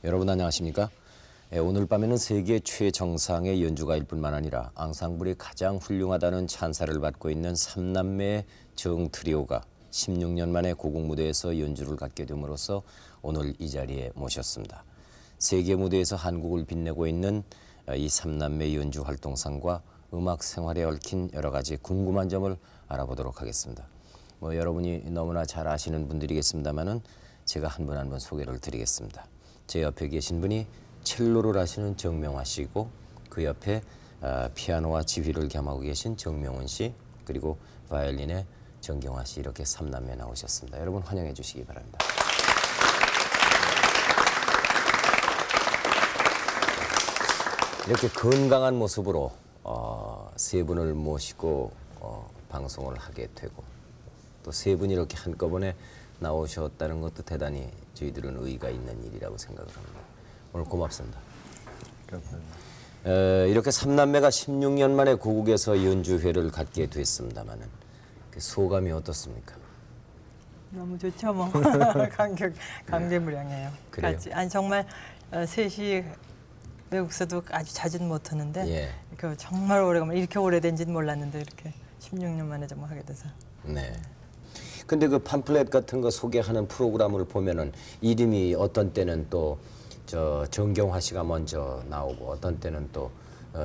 여러분 안녕하십니까? 오늘 밤에는 세계 최정상의 연주가일 뿐만 아니라 앙상블이 가장 훌륭하다는 찬사를 받고 있는 삼남매의 정트리오가 16년 만에 고국 무대에서 연주를 갖게 됨으로써 오늘 이 자리에 모셨습니다. 세계 무대에서 한국을 빛내고 있는 이 삼남매 연주 활동상과 음악 생활에 얽힌 여러 가지 궁금한 점을 알아보도록 하겠습니다. 여러분이 너무나 잘 아시는 분들이겠습니다만은 제가 한 분 한 분 소개를 드리겠습니다. 제 옆에 계신 분이 첼로를 하시는 정명화 씨고 그 옆에 피아노와 지휘를 겸하고 계신 정명훈 씨 그리고 바이올린의 정경화 씨 이렇게 삼남매 나오셨습니다. 여러분 환영해 주시기 바랍니다. 이렇게 건강한 모습으로 세 분을 모시고 방송을 하게 되고 또 세 분이 이렇게 한꺼번에 나오셨다는 것도 대단히 저희들은 의의가 있는 일이라고 생각을 합니다. 오늘 고맙습니다. 이렇게 삼남매가 16년 만에 고국에서 연주회를 갖게 됐습니다마는 그 소감이 어떻습니까? 너무 좋죠, 뭐. 감개무량해요. 그래요? 같이. 아니 정말 셋이 외국에서도 아주 자주는 못하는데 예. 정말 오래간만에 이렇게 오래된지는 몰랐는데 이렇게 16년 만에 정말 하게 돼서. 네. 근데 그 팜플렛 같은 거 소개하는 프로그램을 보면은 이름이 어떤 때는 또 정경화 씨가 먼저 나오고 어떤 때는 또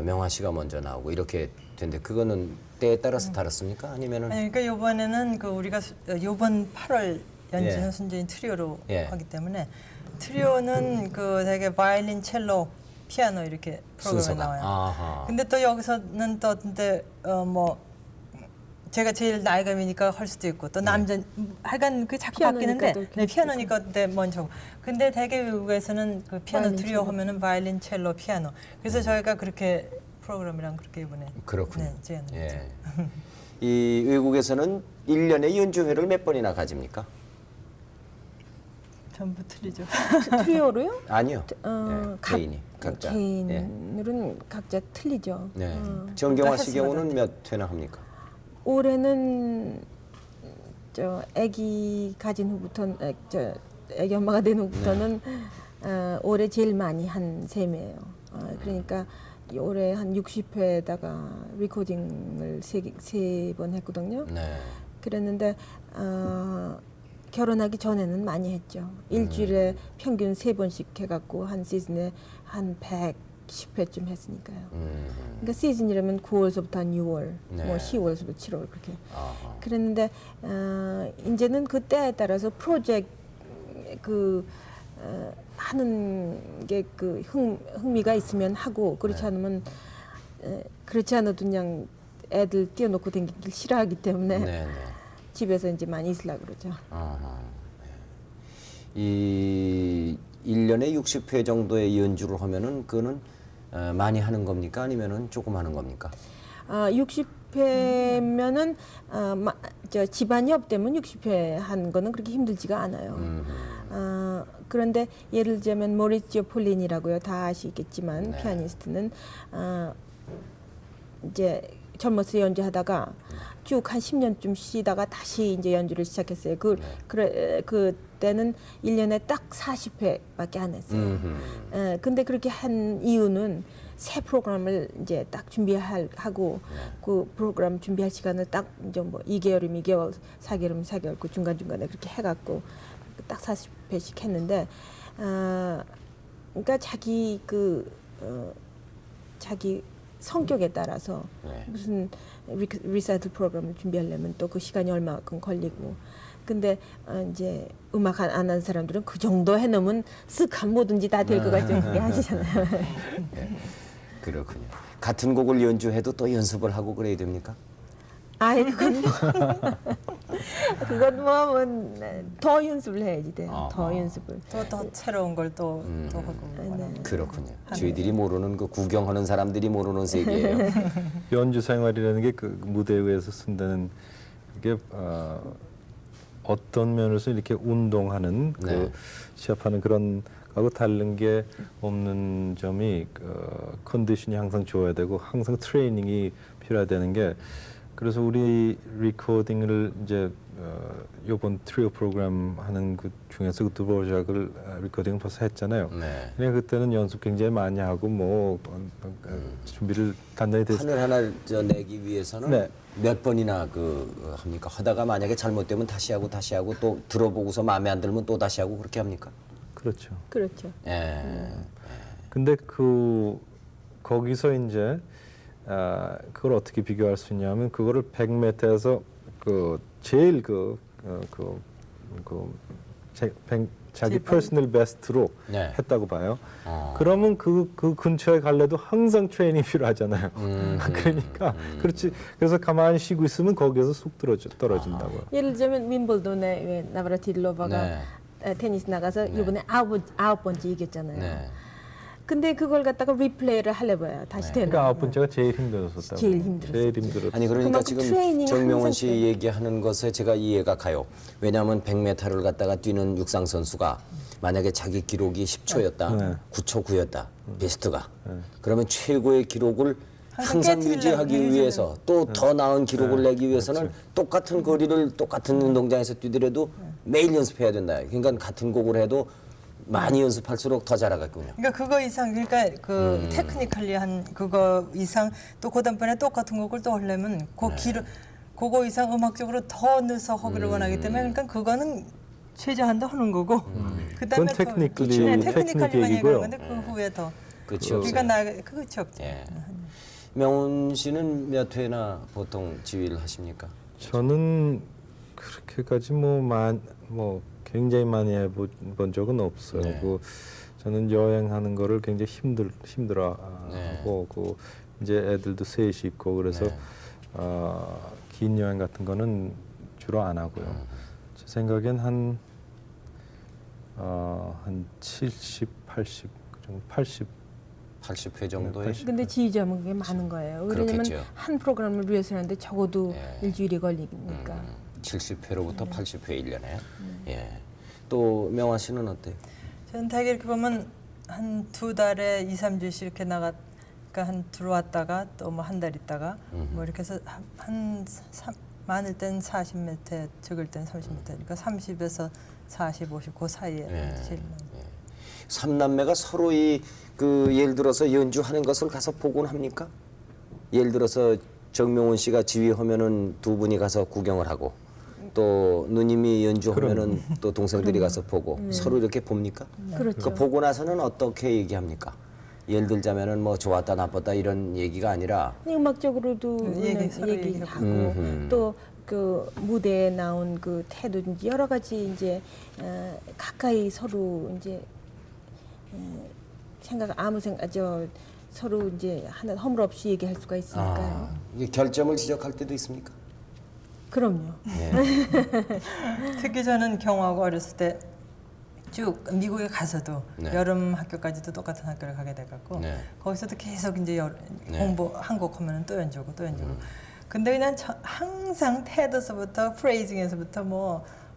명화 씨가 먼저 나오고 이렇게 되는데 그거는 때에 따라서 다릅습니까? 아니면은 아니, 그러니까 이번에는 우리가 이번 8월 연주는 예. 순전히 트리오로 예. 하기 때문에 트리오는 되게 바이올린, 첼로, 피아노 이렇게 프로그램에 순서가. 나와요. 아하. 근데 또 여기서는 또 근데 제가 제일 나이가 많으니까 할 수도 있고 또 남자 하여간 그 자꾸 바뀌는데 피아노니까 그때 먼저 근데 대개 외국에서는 그 피아노 트리오 하면은 바이올린, 첼로, 피아노 그래서 저희가 그렇게 프로그램이랑 그렇게 이번에 그렇군요. 제안을 했죠. 예. 이 외국에서는 1년에 연주회를 몇 번이나 가집니까? 전부 틀리죠. 트리오로요? 아니요. 예, 개인이 각자. 개인으로는 각자 틀리죠. 네. 정경화 씨 횟수마다. 경우는 몇 회나 합니까? 올해는 아기 가진 후부터 아기 엄마가 된 후부터는 올해 제일 많이 한 셈이에요. 그러니까 올해 한 60회에다가 리코딩을 세 번 했거든요. 네. 그랬는데 결혼하기 전에는 많이 했죠. 일주일에 평균 3번씩 해갖고 한 시즌에 한 110회쯤 했으니까요. 그러니까 시즌이라면 9월서부터 한 6월, 네. 뭐 10월서부터 7월 그렇게. 아하. 그랬는데 이제는 그 때에 따라서 프로젝트 하는 게 흥미가 있으면 하고 그렇지 않으면 그렇지 않아도 그냥 애들 띄워놓고 다니기 싫어하기 때문에 네, 네. 집에서 이제 많이 있으려고 그러죠. 아하. 네. 이 1년에 60회 정도의 연주를 하면은 그거는 많이 하는 겁니까? 아니면은 조금 하는 겁니까? 60회면은 집안이 없다면 60회 한 거는 그렇게 힘들지가 않아요. 그런데 예를 들자면 모리지오 폴린이라고요. 다 아시겠지만 네. 피아니스트는 이제 젊어서 연주하다가 쭉 한 10년쯤 쉬다가 다시 이제 연주를 시작했어요. 그때는 1년에 딱 40회밖에 안 했어요. 근데 그렇게 한 이유는 새 프로그램을 이제 딱 준비하고 그 프로그램 준비할 시간을 딱 이제 뭐 2개월이면 2개월, 4개월이면 4개월 그 중간중간에 그렇게 해갖고 딱 40회씩 했는데 그러니까 자기 자기 성격에 따라서 네. 무슨 리사이틀 프로그램을 준비하려면 또 그 시간이 얼마큼 걸리고 근데 이제 음악 안 하는 사람들은 그 정도 해놓으면 쓱 한 뭐든지 다 될 것 같죠. 그게 하시잖아요. 네. 그렇군요. 같은 곡을 연주해도 또 연습을 하고 그래야 됩니까? 아이 그건 더 연습을 해야지 돼요. 더 연습을. 또 새로운 걸 또 하고 그렇군요. 저희들이 모르는 그 구경하는 사람들이 모르는 세계예요. 연주 생활이라는 게 그 무대 위에서 쓴다는 게 어떤 면에서 이렇게 운동하는 네. 시합하는 그런 하고 다른 게 없는 점이 컨디션이 항상 좋아야 되고 항상 트레이닝이 필요하다는 게 그래서 우리 리코딩을 이제 요번 트리오 프로그램 하는 그 중에서 그 드보르작을 리코딩을 벌써 했잖아요. 네. 그냥 그때는 연습 굉장히 많이 하고 뭐 준비를 단단히 됐. 판을 하나 내기 위해서는 네. 몇 번이나 합니까? 하다가 만약에 잘못되면 다시 하고 또 들어보고서 마음에 안 들면 또 다시 하고 그렇게 합니까? 그렇죠. 그렇죠. 예. 근데 거기서 이제 그걸 어떻게 비교할 수 있냐면 그거를 100m에서 제일 자기 퍼스널 베스트로 네. 했다고 봐요. 그러면 그 근처에 갈래도 항상 트레이닝 필요하잖아요. 그러니까 그렇지. 그래서 가만히 쉬고 있으면 거기에서 쑥 떨어진다고요. 예를 들면 윈블던에 왜 나브라틸로바가 네. 테니스 나가서 이번에 아홉 번째 이겼잖아요. 네. 근데 그걸 갖다가 리플레이를 하려봐요. 다시 되는. 그러니까 9번째가 제일 힘들었었다고. 제일 힘들었어요. 제일 힘들었어요. 아니 그러니까 그만큼 지금 트레이닝이 정명원 항상 씨 얘기하는 것에 제가 이해가 가요. 왜냐하면 100m를 갖다가 뛰는 육상 선수가 만약에 자기 기록이 10초였다, 네. 9초 9였다, 베스트가. 그러면 최고의 기록을 항상 깨트리려고 유지하기 유지하려고. 위해서 또 더 나은 기록을 내기 위해서는 똑같은 거리를 똑같은 운동장에서 뛰더라도 매일 연습해야 된다. 그러니까 같은 곡을 해도 많이 연습할수록 더 잘하겠군요. 그러니까 그거 이상 그러니까 그 테크니컬리한 그거 이상 또 그다음번에 똑같은 곡을 또 하려면 그거 이상 음악적으로 더 넣어서 하기를 원하기 때문에 그러니까 그거는 최저한도 하는 거고 그다음에 그건 테크니컬리 테크니컬리만 얘기고요. 얘기하는 건데 그 후에 더 그렇죠. 그러니까 나 그거 없죠. 예. 명훈 씨는 몇 회나 보통 지휘를 하십니까? 저는 그렇게까지 뭐 굉장히 많이 해본 적은 없어요. 네. 저는 여행하는 거를 굉장히 힘들어하고 네. 이제 애들도 셋이 있고 그래서 네. 긴 여행 같은 거는 주로 안 하고요. 제 생각엔 한 70, 80 정도, 80회 정도의. 근데 지휘자면 그게 많은 거예요. 왜냐면 그렇겠죠. 한 프로그램을 위해서 하는데 적어도 예. 일주일이 걸리니까. 70회로부터 80회 1년에. 예. 또 명화 씨는 어때요? 저는 되게 이렇게 보면 한 2달에 2, 3주씩 이렇게 그러니까 한 들어왔다가 또 뭐 한 달 있다가 뭐 이렇게 해서 많을 땐 40m, 적을 땐 30m. 그러니까 30에서 40, 50 그 사이에 제일 많이. 삼남매가 서로 예를 들어서 연주하는 것을 가서 보곤 합니까? 예를 들어서 정명훈 씨가 지휘하면은 두 분이 가서 구경을 하고 또 누님이 연주하면은 또 동생들이 가서 보고 서로 이렇게 봅니까? 그렇죠. 그 보고 나서는 어떻게 얘기합니까? 예를 들자면은 뭐 좋았다 나빴다 이런 얘기가 아니라 음악적으로도 서로 얘기하고 또 그 무대에 나온 그 태도든지 여러 가지 이제 가까이 서로 이제 서로 이제 하나 허물 없이 얘기할 수가 있으니까요. 이게 결점을 지적할 때도 있습니까? 그럼요. 예. 특히 저는 경호하고 어렸을 때 쭉 미국에 가서도 네. 여름 학교까지도 똑같은 학교를 가게 돼갖고 네. 거기서도 계속 이제 네. 공부 한 곡 하면은 또 연주고 또 연주고. 근데 그냥 항상 태도서부터 프레이징에서부터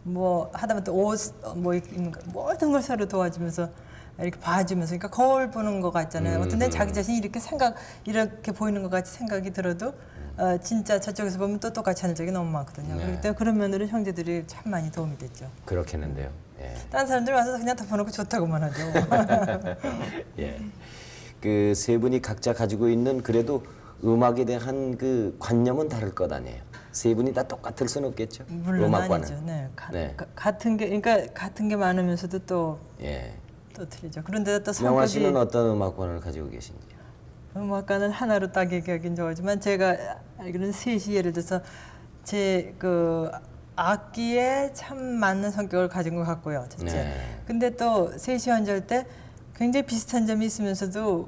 뭐 하다못해 옷뭐 입는 거 모든 걸 서로 도와주면서 이렇게 봐주면서 그러니까 거울 보는 거 같잖아요. 어떤 데는 자기 자신이 이렇게 보이는 것 같이 생각이 들어도 진짜 저쪽에서 보면 또 똑같이 하는 적이 너무 많거든요. 네. 그렇기 때문에 그런 면으로 형제들이 참 많이 도움이 됐죠. 그렇겠는데요. 예. 다른 사람들 와서 그냥 덮어놓고 좋다고만 하죠. 예. 그 세 분이 각자 가지고 있는 그래도 음악에 대한 그 관념은 다를 것 아니에요. 세 분이 다 똑같을 수는 없겠죠. 물론 음악과는. 아니죠. 네. 네. 같은 게 그러니까 같은 게 많으면서도 또 예. 틀리죠. 그런데 또 명화 성격이 씨는 어떤 음악관을 가지고 계신지요? 음악가는 하나로 딱 얘기하긴 좋아하지만 제가 알기로는 셋이 예를 들어서 제 그 악기에 참 맞는 성격을 가진 것 같고요. 첫째. 네. 근데 또 셋이 연주할 때 굉장히 비슷한 점이 있으면서도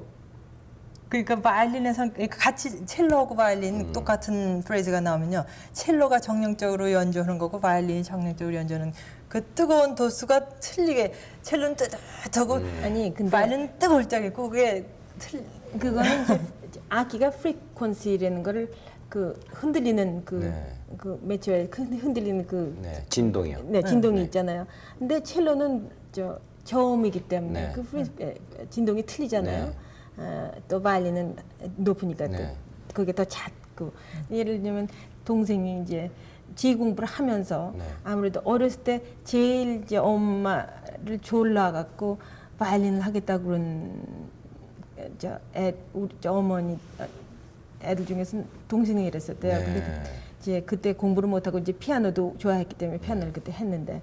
그러니까 바이올린의 그러니까 같이 첼로하고 바이올린 똑같은 프레이즈가 나오면요. 첼로가 정령적으로 연주하는 거고 바이올린이 정령적으로 연주하는 그 뜨거운 도수가 틀리게 첼로는 뜨뜻하고 아니 근데 바이올린은 뜨거울 적 있고 그게 그거는 이제 악기가 프리퀀시라는 거를 그 흔들리는 네. 그 매초에 흔들리는 그 네. 진동이요. 네, 진동이 네. 있잖아요. 근데 첼로는 저음이기 때문에 네. 그 진동이 틀리잖아요. 또 바이올린은 높으니까 또 네. 그게 더 잦고 예를 들면 동생이 이제 지 공부를 하면서 네. 아무래도 어렸을 때 제일 이제 엄마를 졸라갖고 바이올린을 하겠다고 그런 우리 어머니 애들 중에서 동생이 이랬었대요. 네. 근데 이제 그때 공부를 못하고 이제 피아노도 좋아했기 때문에 피아노를 그때 했는데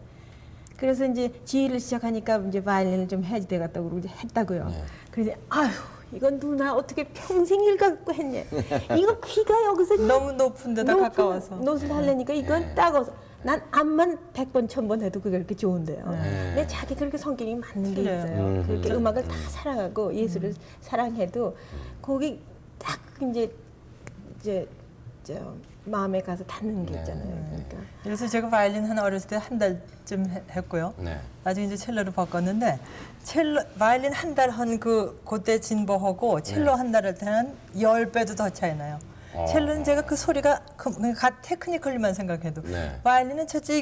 그래서 이제 지휘를 시작하니까 이제 바이올린을 좀 해야지 되겠다고 그러고 이제 했다고요. 네. 그래서 아휴 이건 누나 어떻게 평생 일 갖고 했냐. 이거 귀가 여기서 너무 높은 데다 가까워서. 노릇을 하려니까 이건 네. 따가워서 난 암만 100번 1000번 해도 그게 그렇게 좋은데요. 네. 근데 자기 그렇게 성격이 맞는 게 틀려요. 있어요. 그렇게 음. 음악을 다 사랑하고 예술을 사랑해도 거기 딱 이제 저 마음에 가서 닿는 게 네. 있잖아요. 그러니까 그래서 제가 바이올린 한 어렸을 때 한 달쯤 했고요. 네. 나중에 이제 첼로로 바꿨는데 바이올린 한 달 한 그때 진보하고 첼로 한 달 할 때는 10배도 더 차이 나요. 첼로는 제가 그 소리가 테크니컬리만 생각해도 네. 바이올린은 첫째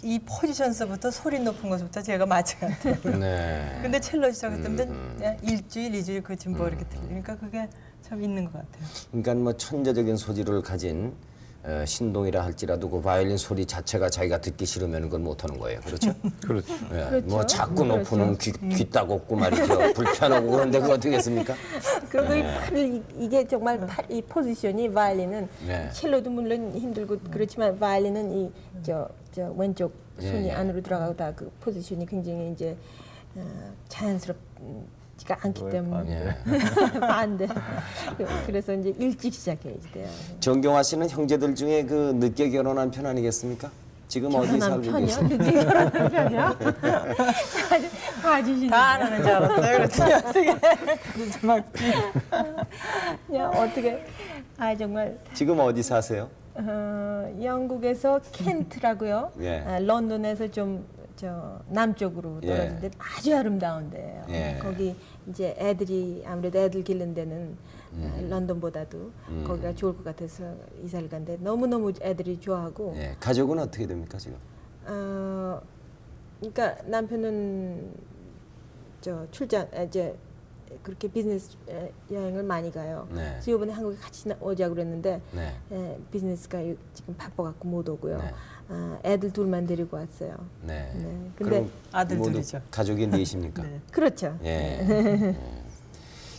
이 포지션서부터 소리 높은 것부터 제가 맞춰 같아요. 네. 근데 첼로 시작했을 때부터 그냥 일주일, 이주일 그 진보 이렇게 들리니까 그게 참 있는 것 같아요. 그러니까 뭐 천재적인 소질을 가진 신동이라 할지라도 그 바이올린 소리 자체가 자기가 듣기 싫으면 그건 못하는 거예요. 그렇죠? 그렇죠. 예, 그렇죠. 뭐 자꾸 높으면 귀 따갑고 말이죠. 불편하고 그런데 그거 어떻게 했습니까? 그리고 이 팔을 이게 정말 이 포지션이 바이올린은 네. 첼로도 물론 힘들고 그렇지만 바이올린은 이 저 왼쪽 예, 손이 예. 안으로 들어가고 다 그 포지션이 굉장히 이제 자연스럽지가 않기 때문에 예. 반대. 그래서 이제 일찍 시작해야지 돼요. 정경화 씨는 형제들 중에 그 늦게 결혼한 편 아니겠습니까? 지금 어디 살고 편이요? 계세요? 늦게 결혼한 편이요? 봐주시네. 다 안 하는 줄 알았어요. 그랬더니 어떻게 막 그냥 어떻게 정말 지금 어디 사세요? 영국에서 켄트라고요. 예. 런던에서 좀 남쪽으로 예. 떨어진데 아주 아름다운 데예요. 예. 거기 이제 애들이 아무래도 애들 기른 데는 런던보다도 거기가 좋을 것 같아서 이사를 간데 너무너무 애들이 좋아하고 예. 가족은 어떻게 됩니까 지금? 그러니까 남편은 출장 이제 그렇게 비즈니스 여행을 많이 가요. 네. 그래서 이번에 한국에 같이 오자고 그랬는데 네. 비즈니스가 지금 바빠갖고 못 오고요. 네. 애들 둘만 데리고 왔어요. 네. 네. 근데 그럼 아들 모두 둘이죠. 가족이 넷입니까? 네. 그렇죠. 예.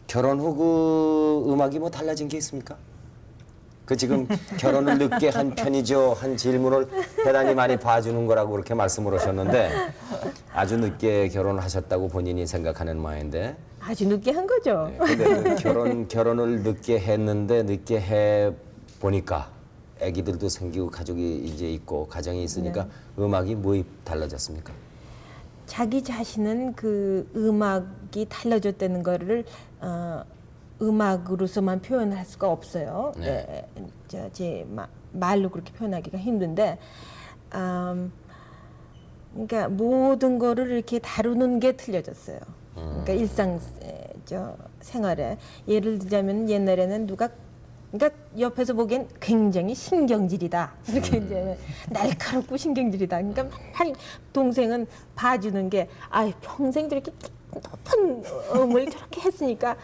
결혼 후 그 음악이 뭐 달라진 게 있습니까? 그 지금 결혼을 늦게 한 편이죠. 한 질문을 대단히 많이 봐주는 거라고 그렇게 말씀을 하셨는데 아주 늦게 결혼을 하셨다고 본인이 생각하는 모양인데 아주 늦게 한 거죠. 근데 그 결혼을 늦게 했는데 늦게 해 보니까 아기들도 생기고 가족이 이제 있고 가정이 있으니까 음악이 뭐 달라졌습니까? 자기 자신은 그 음악이 달라졌다는 거를 음악으로서만 표현할 수가 없어요. 네. 제 말로 그렇게 표현하기가 힘든데, 그러니까 모든 거를 이렇게 다루는 게 틀려졌어요. 그러니까 일상 생활에 예를 들자면 옛날에는 그러니까 옆에서 보기엔 굉장히 신경질이다. 이렇게 이제 날카롭고 신경질이다. 그러니까 맨날 동생은 봐주는 게 평생 저렇게 높은 음을 저렇게 했으니까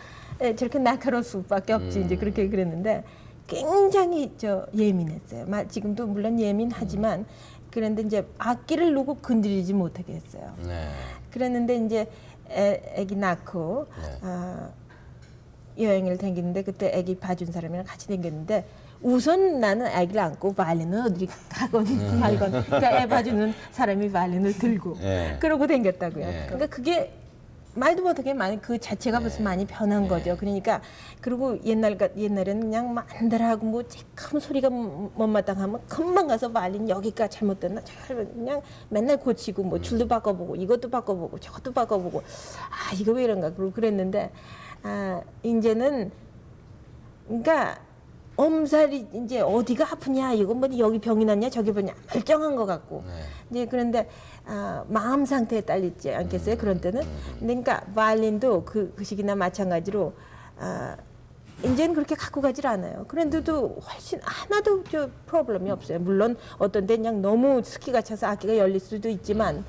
저렇게 날카로울 수밖에 없지. 이제 그렇게 그랬는데 굉장히 예민했어요. 지금도 물론 예민하지만 그런데 이제 악기를 놓고 건드리지 못하게 했어요. 네. 그랬는데 이제 애기 낳고 여행을 다니는데 그때 애기 봐준 사람이랑 같이 다녔는데 우선 나는 애기를 안고 바이올린을 어디 가건 말건 그러니까 애 봐주는 사람이 바이올린을 들고 예. 그러고 다녔다고요. 예. 그러니까 그게 말도 못하게 많이 그 자체가 벌써 많이 변한 거죠. 그러니까 그리고 옛날에는 그냥 만들하고 뭐 쬐끔 소리가 못마땅하면 금방 가서 바이올린 여기가 잘못됐나 그냥 맨날 고치고 뭐 줄도 바꿔보고 이것도 바꿔보고 저것도 바꿔보고 이거 왜 이런가 그러고 그랬는데 이제는 그러니까 엄살이 이제 어디가 아프냐 이거 뭐 여기 병이 났냐 저기 병이 멀쩡한 것 같고 이제 그런데 마음 상태에 딸리지 않겠어요 그런 때는 근데 그러니까 바이올린도 그 시기나 마찬가지로 이제는 그렇게 갖고 가질 않아요. 그런데도 훨씬 하나도 프로블럼이 없어요. 물론 어떤 데 그냥 너무 스키가 차서 악기가 열릴 수도 있지만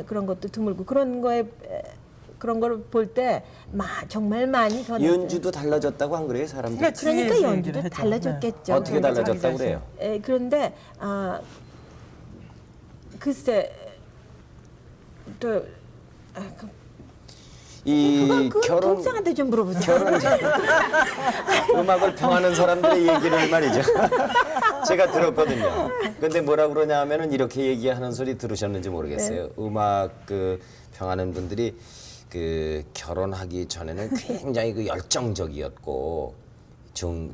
그런 것도 드물고 그런 거에 그런 걸 볼 때 정말 많이 변했어요. 연주도 달라졌다고 안 그래요, 사람들? 그러니까 얘기를 연주도 하죠. 달라졌겠죠. 어떻게 달라졌다고 그래요? 그런데 글쎄 또 이 그건 결혼 동생한테 좀 물어보세요. 음악을 평하는 사람들의 얘기를 말이죠. 제가 들었거든요. 근데 뭐라 그러냐 하면은 이렇게 얘기하는 소리 들으셨는지 모르겠어요. 음악 평하는 분들이 결혼하기 전에는 굉장히 열정적이었고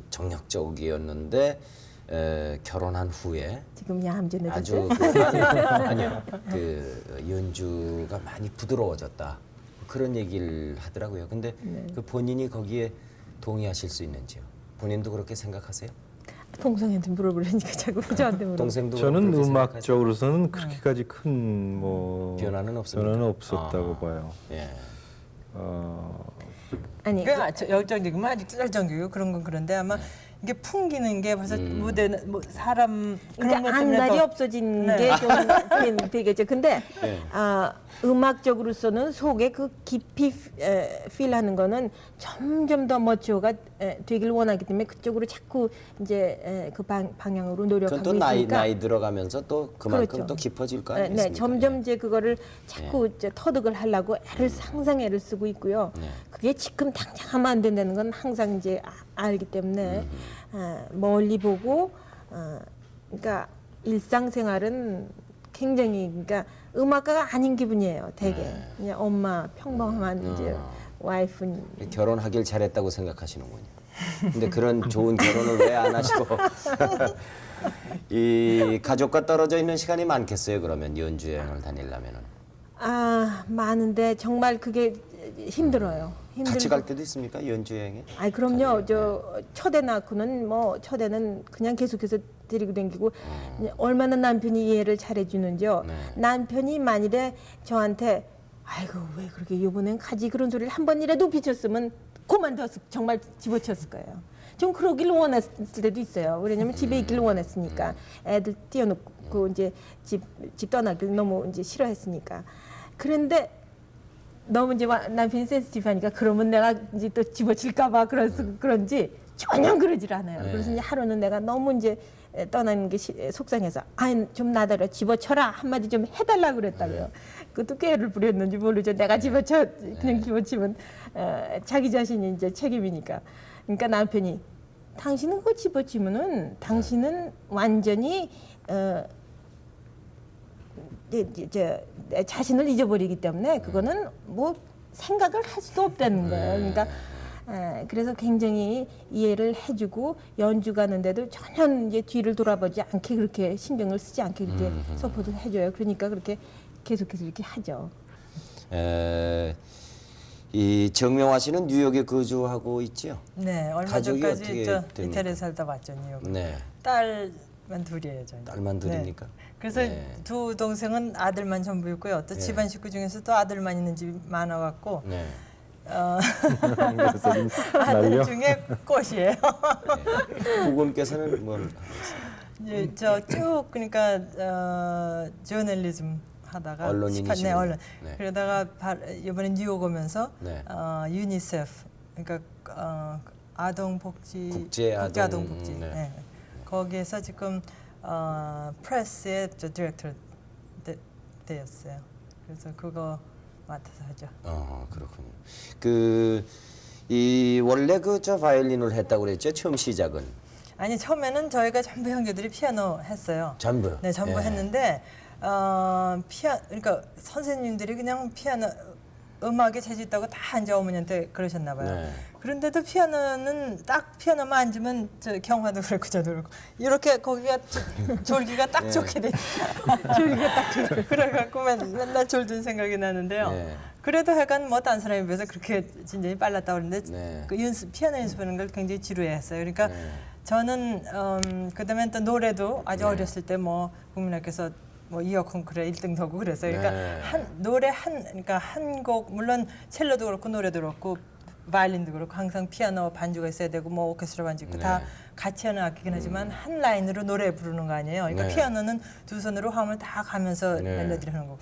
정력적이었는데 결혼한 후에 지금 야함전에 아주 아니요 연주가 많이 부드러워졌다 그런 얘기를 하더라고요. 근데 그 본인이 거기에 동의하실 수 있는지요? 본인도 그렇게 생각하세요? 동생한테 물어보려니까 자꾸 저한테 물어보. 동생도 저는 그렇게 음악적으로서는 그렇게까지 큰 변화는 없습니다. 변화는 없었다고 봐요. 예. 아니 그 열정적이면 아직 열정적이고 그런 건 그런데 아마 이게 풍기는 게 벌써 무대 사람 그런 것 그러니까 때문에 안달이 더- 없어진 네. 게 좀 되겠죠. 근데 음악적으로서는 속에 그 깊이 필하는 거는 점점 더 머치어가 되길 원하기 때문에 그쪽으로 자꾸 이제 그 방향으로 그건 노력하고 또 있으니까. 나이 들어가면서 또 그만큼 그렇죠. 또 깊어질 거 네, 아니겠습니까? 점점 이제 그거를 자꾸 이제 터득을 하려고 상상 애를 쓰고 있고요. 네. 그게 지금 당장 하면 안 된다는 건 항상 이제 알기 때문에 멀리 보고 그러니까 일상생활은 굉장히 그러니까 음악가가 아닌 기분이에요. 되게 그냥 엄마 평범한 이제 와이프. 결혼하길 잘했다고 생각하시는군요. 근데 그런 좋은 결혼을 왜 안 하시고 이 가족과 떨어져 있는 시간이 많겠어요. 그러면 연주 여행을 다니려면은 많은데 정말 그게 힘들어요. 같이 갈 때도 있습니까? 연주 여행에? 아이 그럼요. 저 첫애 낳고는 첫애는 그냥 계속해서 데리고 다니고 얼마나 남편이 이해를 잘해주는지요. 네. 남편이 만일에 저한테 아이고 왜 그렇게 이번엔 가지 그런 소리를 한 번이라도 비쳤으면 그만뒀을 정말 집어쳤을 거예요. 좀 그러길 원했을 때도 있어요. 왜냐면 집에 있길 원했으니까 애들 띄워놓고 이제 집 떠나길 너무 이제 싫어했으니까. 그런데 너무 이제 남편이 센시티브하니까 그러면 내가 이제 또 집어칠까봐 그런지 전혀 그러질 않아요. 네. 그래서 이제 하루는 내가 너무 이제 떠나는 게 속상해서 좀 나더러 집어쳐라 한마디 좀 해달라 그랬다고요. 그것도 꾀를 부렸는지 모르죠. 내가 집어쳐 그냥 집어치면 자기 자신이 이제 책임이니까. 그러니까 남편이 당신은 그거 집어치면은 당신은 완전히 내 자신을 잊어버리기 때문에 그거는 뭐 생각을 할 수도 없다는 거예요. 그러니까 그래서 굉장히 이해를 해주고 연주 가는데도 전혀 이제 뒤를 돌아보지 않게 그렇게 신경을 쓰지 않게 이렇게 서포트를 해줘요. 그러니까 그렇게 계속해서 이렇게 하죠. 이 정명화 씨는 뉴욕에 거주하고 있지요? 네, 얼마 가족이 전까지 어떻게 저 됩니까? 이태리에 살다 왔죠, 뉴욕. 네. 딸만 둘이에요, 저희. 딸만 둘입니까? 그래서 네. 두 동생은 아들만 전부였고요. 또 집안 식구 중에서 또 아들만 있는 집이 많아갖고 네. 그래서 좀 아들 날려. 중에 꽃이에요. 부군께서는 뭘 이제 저쭉 그러니까 저널리즘 하다가 언론인이시군요. 네, 언론. 네. 그러다가 이번에 뉴욕 오면서 네. 유니세프 그러니까 아동복지 국제아동복지. 네. 네. 거기에서 지금 프레스의 저 디렉터 되었어요. 그래서 그거 맡아서 하죠. 그렇군요. 원래 저 바이올린을 했다고 그랬죠? 처음 시작은 아니 처음에는 저희가 전부 형제들이 피아노 했어요. 전부. 네, 전부 예. 했는데 그러니까 선생님들이 그냥 피아노 음악에 재주 있다고 다 이제 어머니한테 그러셨나 봐요. 네. 그런데도 피아노는 딱 피아노만 앉으면 저 경화도 그렇고 저도 그렇고 이렇게 거기가 졸기가 딱 네. 좋게 돼. 졸기가 딱 좋게. 그래갖고 맨날 졸던 생각이 나는데요. 네. 그래도 하여간 뭐 딴 사람에 비해서 그렇게 진전이 빨랐다 그러는데 네. 그 피아노 연습하는 걸 굉장히 지루해했어요. 그러니까 네. 저는 그다음에 또 노래도 아주 어렸을 때 뭐 국민학교에서 뭐 이어 콩쿠르에 1등도 하고 그랬어요. 그러니까 네. 그러니까 한 곡 물론 첼로도 그렇고 노래도 그렇고 바이올린도 그렇고 항상 피아노 반주가 있어야 되고 뭐 오케스트라 반주 있고 네. 다 같이 하는 악기긴 하지만 한 라인으로 노래 부르는 거 아니에요. 그러니까 네. 피아노는 두 손으로 화음을 다 가면서 네. 멜로디를 하는 거고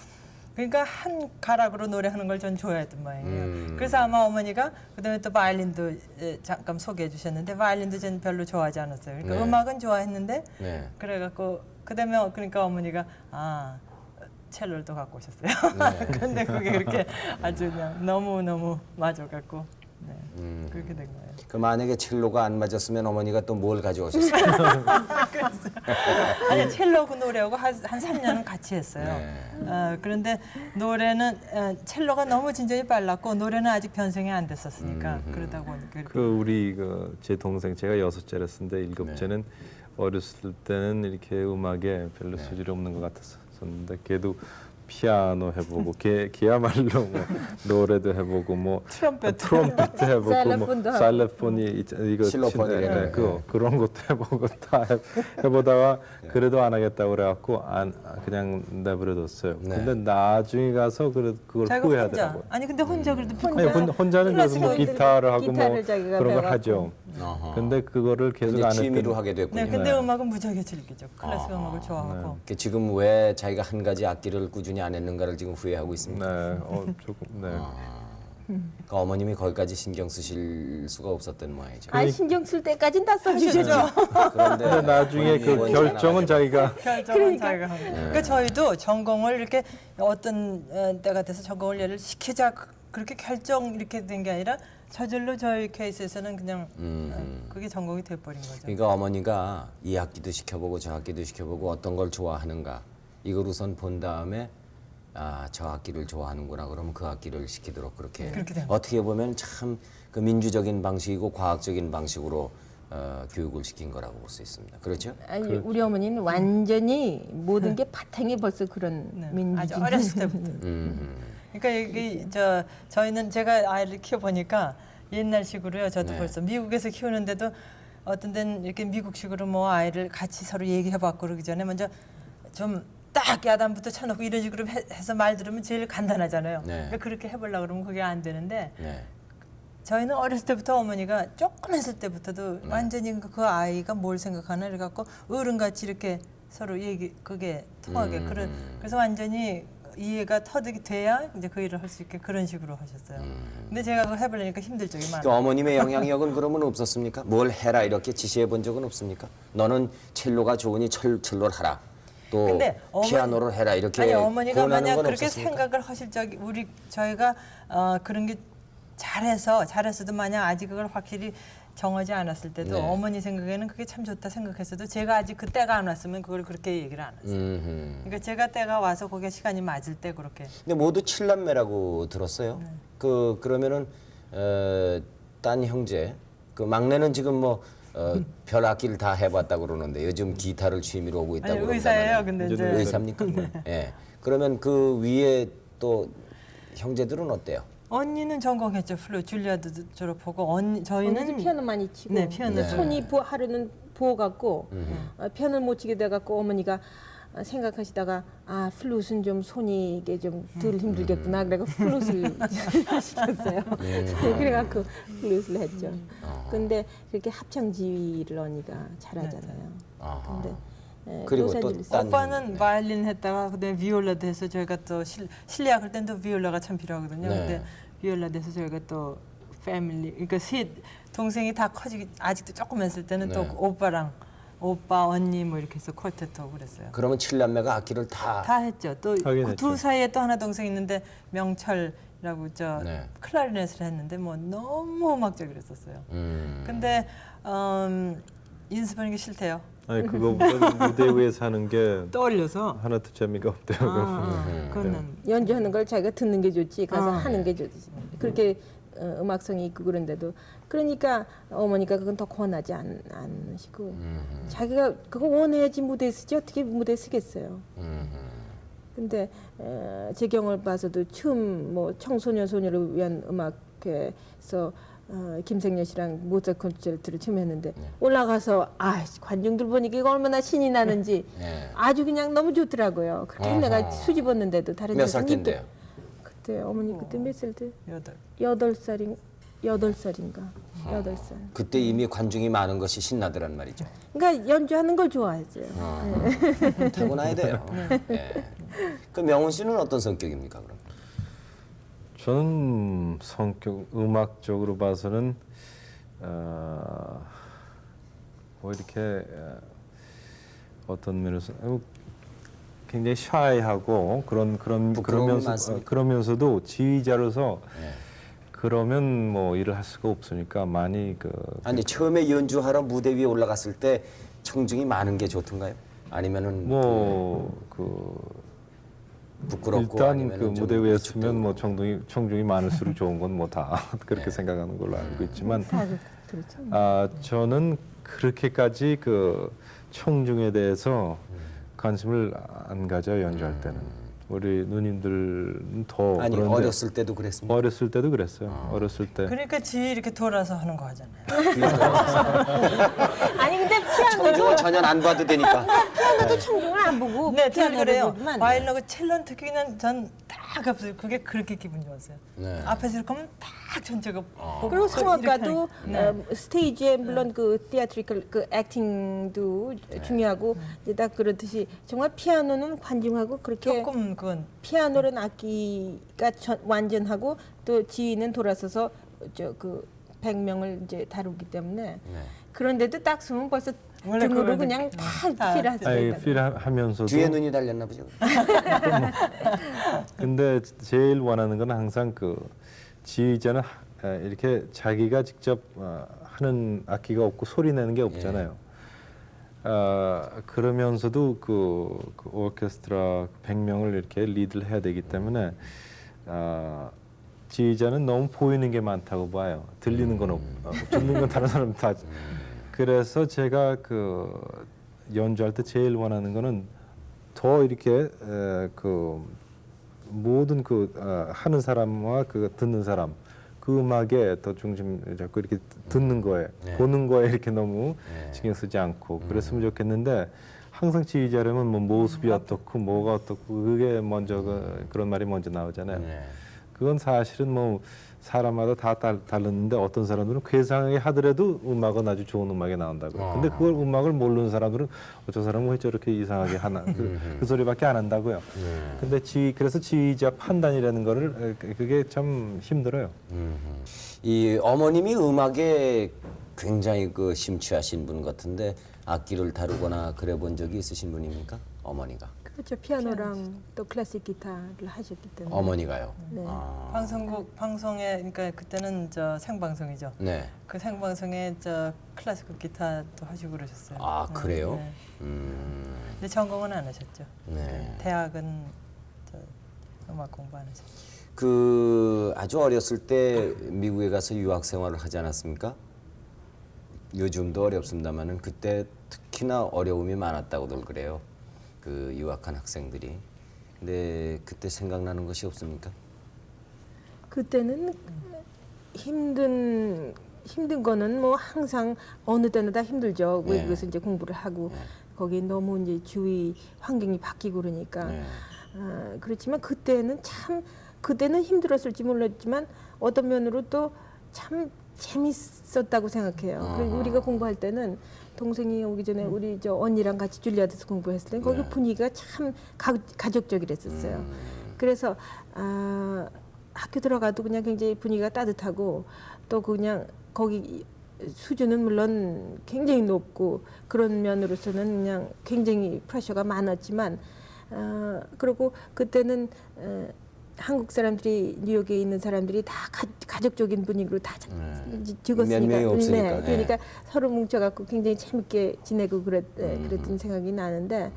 그러니까 한 가락으로 노래하는 걸 전 좋아했던 모양이에요. 그래서 아마 어머니가 그다음에 또 바이올린도 잠깐 소개해 주셨는데 바이올린도 전 별로 좋아하지 않았어요. 그러니까 네. 음악은 좋아했는데 네. 그래갖고 그다음에 그러니까 어머니가 첼로를 또 갖고 오셨어요. 네. 근데 그게 그렇게 아주 그냥 너무 맞아갖고 그렇게 된 거예요. 그 만약에 첼로가 안 맞았으면 어머니가 또 뭘 가져오셨어요? 아니 첼로 그 노래하고 한 3년은 같이 했어요. 네. 그런데 노래는 첼로가 너무 진전이 빨랐고 노래는 아직 변성이 안 됐었으니까 그러다 보니까 그 우리 제 동생 제가 6째였는데 7째는 어렸을 때는 이렇게 음악에 별로 소질이 없는 것 같았었는데 걔도 피아노 해보고 걔야말로 뭐 노래도 해보고 뭐 트럼펫 해보고 사일로폰도 하고. 사일로폰이 이거 실로폰이래. 네, 그런 것도 해보고 다 해보다가 그래도 안 하겠다고 그래갖고 그냥 내버려뒀어요. 네. 근데 나중에 가서 그걸 자기가 혼자 후회하더라고요. 아니 근데 혼자 그래도 아니, 혼자는 그래서 뭐 클래식을 기타를 하고 뭐 기타를 자기가 그런 걸 배워갖고. 하죠. 어허. 근데 그거를 계속 이제 안 취미로 했더니 하게 됐군요. 네, 근데 음악은 무지하게 즐기죠. 클래식 음악을 좋아하고. 그 지금 왜 자기가 한 가지 악기를 꾸준히 안 했는가를 지금 후회하고 있습니다. 네, 조금 네. 그 어머님이 거기까지 신경 쓰실 수가 없었던 모양이죠. 아 신경 쓸 때까진 다 써주셨죠. 그런데 근데 나중에 그 뭔지 결정은 알아가지고. 자기가 결정은 자기가 합니다. 그러니까 저희도 전공을 이렇게 어떤 때가 돼서 전공을 얘를 시키자 그렇게 결정 이렇게 된 게 아니라 저절로 저희 케이스에서는 그냥 그게 전공이 돼버린 거죠. 그러니까 어머니가 이 학기도 시켜보고 저 학기도 시켜보고 어떤 걸 좋아하는가 이걸 우선 본 다음에 저 학기를 좋아하는구나 그러면 그 학기를 시키도록 그렇게 된 어떻게 보면 참 그 민주적인 방식이고 과학적인 방식으로 교육을 시킨 거라고 볼 수 있습니다. 그렇죠? 아니 우리 어머니는 완전히 모든 게 바탕이 벌써 그런 네, 민주주의. 아주 어렸을 때부터. 그러니까 이게 저희는 제가 아이를 키워 보니까 옛날식으로요. 저도 네. 벌써 미국에서 키우는데도 어떤 데는 이렇게 미국식으로 뭐 아이를 같이 서로 얘기해봤고 그러기 전에 먼저 좀 딱 야단부터 쳐놓고 이런 식으로 해서 말 들으면 제일 간단하잖아요. 네. 그러니까 그렇게 해보려고 그러면 그게 안 되는데 네. 저희는 어렸을 때부터 어머니가 조금 했을 때부터도 완전히 그 아이가 뭘 생각하나 이래갖고 어른같이 이렇게 서로 그게 통하게 그래서 완전히 이해가 터득이 돼야 이제 그 일을 할 수 있게 그런 식으로 하셨어요. 근데 제가 그걸 해보려니까 힘들 적이 그 많아요. 어머님의 영향력은 그러면 없었습니까? 뭘 해라 이렇게 지시해 본 적은 없습니까? 너는 첼로가 좋으니 첼로를 하라. 또 근데 피아노를 해라 이렇게 아니 어머니가 권하는 만약 건 그렇게 없었습니까? 생각을 하실 적이 저희가 그런 게 잘했어도 만약 아직 그걸 확실히 정하지 않았을 때도 네. 어머니 생각에는 그게 참 좋다 생각했어도 제가 아직 그 때가 안 왔으면 그걸 그렇게 얘기를 안 했어요. 그러니까 제가 때가 와서 거기에 시간이 맞을 때 그렇게 근데 모두 칠남매라고 들었어요. 그러면은 딴 형제 그 막내는 지금 뭐 별 악기를 다 해봤다 고 그러는데 요즘 기타를 취미로 오고 있다고 아니, 그런다면 의사예요. 근데 이제 의사입니까? 예. 그러면 그 위에 또 형제들은 어때요? 언니는 전공했죠. 플룻 줄리아도 졸업하고 언니도 저희는 피아노 많이 치고 네, 피아노 손이 하루는 부어갖고 피아노를 못 치게 돼갖고 어머니가 생각하시다가 플룻은 좀 손이 이게 좀 덜 힘들겠구나 그래가 플룻을 시켰어요. 그래갖고 플룻을 했죠. 근데 그렇게 합창 지휘를 언니가 잘하잖아요. 아하. 근데 그리고 또 로스앤젤레스. 딴 오빠는 바이올린 했다가 그다음에 비올라도 해서 저희가 또 실내악 할 때는 또 비올라가 참 필요하거든요. 네. 근데 비올라도 해서 저희가 또 패밀리 그러니까 동생이 다 커지기 아직도 조금 했을 때는 또 네. 오빠 언니 뭐 이렇게 해서 쿼텟 하고 그랬어요. 그러면 칠남매가 악기를 다 다 했죠. 또 하긴 그 두 했죠. 사이에 또 하나 동생 있는데 명철이라고 네. 클라리넷을 했는데 뭐 너무 음악적이랬었어요. 근데 연습하는 게 싫대요. 아니 그거보다 무대 위에 사는 게 떠올려서. 하나도 재미가 없대요. 그거는 연주하는 걸 자기가 듣는 게 좋지 가서 하는 게 좋지. 그렇게 음악성이 있고 그런데도 그러니까 어머니가 그건 더 권하지 않으시고 자기가 그거 원해야지 무대에 쓰지 어떻게 무대에 쓰겠어요. 근데 제 경험을 봐서도 춤 뭐 청소년 소녀를 위한 음악회에서 김생렬 씨랑 모차르트 콘체르토를 처음 했는데 올라가서 관중들 보니까 이거 얼마나 신이 나는지 네. 아주 그냥 너무 좋더라고요. 그렇게 내가 수집었는데도 다른 몇 데서 살 때인데요? 그때 어머니 그때 몇 살 때? 8. 8살인 8살인가 8살. 그때 이미 관중이 많은 것이 신나더란 말이죠. 그러니까 연주하는 걸 좋아했어요. 타고나야 돼요. 예. 그 명훈 씨는 어떤 성격입니까, 그럼? 저는 성격 음악적으로 봐서는 뭐 이렇게 어떤 면에서 굉장히 샤이하고 부끄러움이 많습니까? 그러면서도 지휘자로서 예. 그러면 뭐 일을 할 수가 없으니까 많이 아니 처음에 연주하러 무대 위에 올라갔을 때 청중이 많은 게 좋던가요? 아니면은 부끄럽고 일단 아니면은 그 좀 무대 위에 위축되고. 서면 뭐 청중이 많을수록 좋은 건 뭐 다 그렇게 생각하는 걸로 알고 있지만 다 그렇죠. 저는 그렇게까지 그 청중에 대해서 관심을 안 가져 연주할 때는 우리 누님들은 더 아니 그런데 어렸을 때도 그랬습니다. 어렸을 때도 그랬어요. 어렸을 때 그러니까 지 이렇게 돌아서 하는 거 하잖아요. 아니 근데 피아노도 청중을 전혀 안 봐도 되니까. 피아노도 청중을 안 보고 네, 늘 피아노를 그래요. 보지만 바이올린하고 첼로는 특히는 전 다 겹쳐요. 그게 그렇게 기분 좋았어요. 네. 앞에서 이렇게 하면 딱 전체가 보고 그리고 이렇게 성악가도 하니까. 스테이지에 물론 그 티아트리컬 그 액팅도 중요하고 이제 딱 그렇듯이 정말 피아노는 관중하고 그렇게 조금 그건 피아노는 악기가 완전하고 또 지휘는 돌아서서 저 그 100명을 이제 다루기 때문에 네. 그런데도 딱 서면 벌써 원래 등으로 그걸 그냥 느끼- 다 필하죠. 필하면서도 뒤에 눈이 달렸나 보죠. 근데 제일 원하는 건 항상 그 지휘자는 이렇게 자기가 직접 하는 악기가 없고 소리 내는 게 없잖아요. 그러면서도 그 오케스트라 100명을 이렇게 리드를 해야 되기 때문에 지휘자는 너무 보이는 게 많다고 봐요. 들리는 건 없고 듣는 건 다른 사람 다. 그래서 제가 그 연주할 때 제일 원하는 거는 더 이렇게 그 모든 그 하는 사람과 그 듣는 사람 그 음악에 더 중심 잡고 이렇게 듣는 거에 네. 보는 거에 이렇게 너무 네. 신경 쓰지 않고 그랬으면 좋겠는데 항상 지휘자라면 뭐 모습이 어떻고 뭐가 어떻고 그게 먼저 그런 말이 먼저 나오잖아요. 네. 그건 사실은 뭐 사람마다 다 다르는데 어떤 사람들은 괴상하게 하더라도 음악은 아주 좋은 음악이 나온다고요. 근데 그걸 음악을 모르는 사람들은 저 사람은 왜 저렇게 이상하게 하나 그 소리밖에 안 한다고요. 근데 그래서 지휘자 판단이라는 거를 그게 참 힘들어요. 이 어머님이 음악에 굉장히 그 심취하신 분 같은데 악기를 다루거나 그래 본 적이 있으신 분입니까? 어머니가. 그렇죠. 피아노랑 또 클래식 기타를 하셨기 때문에. 어머니가요. 네. 방송국 방송에 그러니까 그때는 저 생방송이죠. 네. 그 생방송에 저 클래식 기타도 하시고 그러셨어요. 아, 그래요? 네. 근데 전공은 안 하셨죠. 네. 대학은 저 음악 공부 안 하셨죠. 그 아주 어렸을 때 미국에 가서 유학 생활을 하지 않았습니까? 요즘도 어렵습니다만은 그때 특히나 어려움이 많았다고들 그래요. 그 유학한 학생들이. 근데 그때 생각나는 것이 없습니까? 그때는 힘든 거는 뭐 항상 어느 때나 다 힘들죠. 네. 외국에서 이제 공부를 하고 거기 너무 이제 주위 환경이 바뀌고 그러니까. 네. 그렇지만 그때는 힘들었을지 몰랐지만 어떤 면으로 또 참 재밌었다고 생각해요. 그리고 우리가 공부할 때는 동생이 오기 전에 우리 저 언니랑 같이 줄리아드에서 공부했을 때 거기 분위기가 참 가족적이랬었어요. 그래서 학교 들어가도 그냥 굉장히 분위기가 따뜻하고 또 그냥 거기 수준은 물론 굉장히 높고 그런 면으로서는 그냥 굉장히 프레셔가 많았지만 그리고 그때는 한국 사람들이 뉴욕에 있는 사람들이 다 가족적인 분위기로 다 죽었으니까. 몇 명이 없으니까. 그러니까 서로 뭉쳐갖고 굉장히 재밌게 지내고 그랬던 생각이 나는데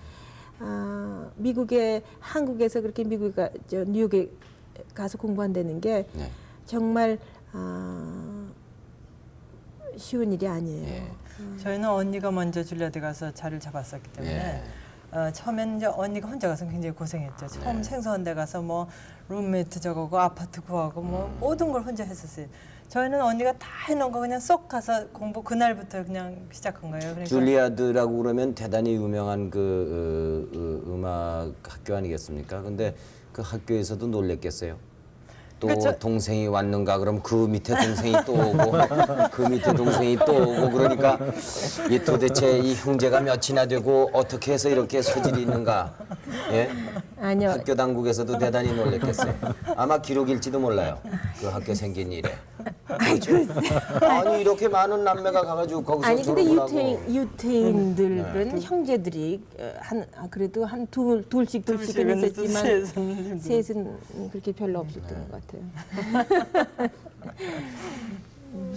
한국에서 그렇게 뉴욕에 가서 공부한다는 게 네. 정말 쉬운 일이 아니에요. 저희는 언니가 먼저 줄리아드 가서 자리를 잡았었기 때문에 처음에는 이제 언니가 혼자 가서 굉장히 고생했죠. 처음 생소한 데 가서 뭐 룸메이트 저거고 아파트 구하고 뭐 모든 걸 혼자 했었어요. 저희는 언니가 다 해놓은 거 그냥 쏙 가서 공부 그날부터 그냥 시작한 거예요. 그러니까 줄리아드라고 그러면 대단히 유명한 음악 학교 아니겠습니까? 근데 그 학교에서도 놀랬겠어요. 또 그쵸. 동생이 왔는가 그럼 그 밑에 동생이 또 오고 그 밑에 동생이 또 오고 그러니까 이 도대체 이 형제가 몇이나 되고 어떻게 해서 이렇게 소질이 있는가 예? 아니요. 학교 당국에서도 대단히 놀랬겠어요. 아마 기록일지도 몰라요. 그 학교 생긴 일에. 그렇죠? 아니 이렇게 많은 남매가 가가지고 거기서 아니 근데 졸업을 하고 유태인들은 형제들이 그래도 한 둘씩은 둘씩은 있었지만 셋은 셋은 그렇게 별로 없었던 것 같아요.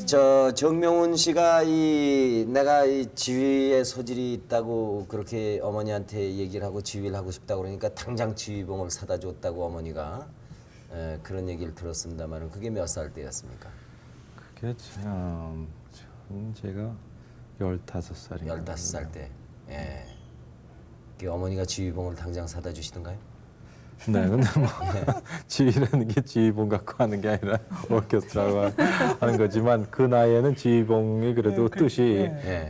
저 정명훈 씨가 내가 이 지휘의 소질이 있다고 그렇게 어머니한테 얘기를 하고 지휘를 하고 싶다 그러니까 당장 지휘봉을 사다 줬다고 어머니가 그런 얘기를 들었습니다만 그게 몇 살 때였습니까? 그게 참 제가 15살인가 15살 때. 예. 그 어머니가 지휘봉을 당장 사다 주시던가요? 네, 근데 뭐 지휘라는 게 지휘봉 갖고 하는 게 아니라 오케스트라가 하는 거지만 그 나이에는 지휘봉이 그래도 뜻이 예.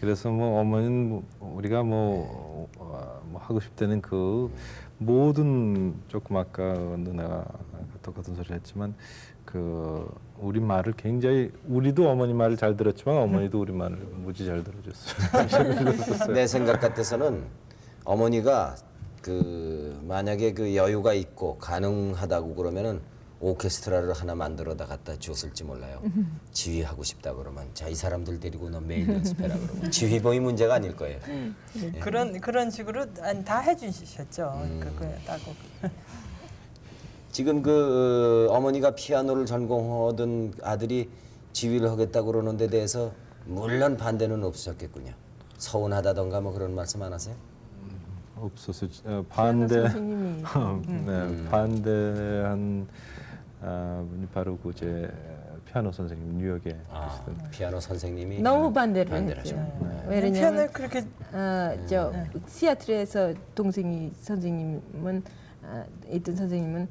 그래서 뭐 어머니는 우리가 뭐 하고 싶다는 그 모든 조금 아까 누나가 똑같은 소리 했지만 그 우리 말을 굉장히 우리도 어머니 말을 잘 들었지만 어머니도 우리 말을 무지 잘 들어줬어요. 내 생각 같아서는 어머니가 그 만약에 그 여유가 있고 가능하다고 그러면은 오케스트라를 하나 만들어다 갖다 줬을지 몰라요. 지휘하고 싶다 그러면 자 이 사람들 데리고 너 매일 연습해라 그러고 지휘봉이 문제가 아닐 거예요. 그런 식으로 다 해주셨죠. 그거 따고. 지금 그 어머니가 피아노를 전공하던 아들이 지휘를 하겠다고 그러는 데 대해서 물론 반대는 없으셨겠군요. 서운하다던가 뭐 그런 말씀 안 하세요? 없어서 반대 선생님이 네, 반대한 분이 바로 그 제 피아노 선생님 뉴욕에 계시던 피아노 선생님이 너무 반대를 반대를 했죠. 하죠. 왜냐면 피아노 그렇게 저 시애틀에서 선생님은 있던 선생님은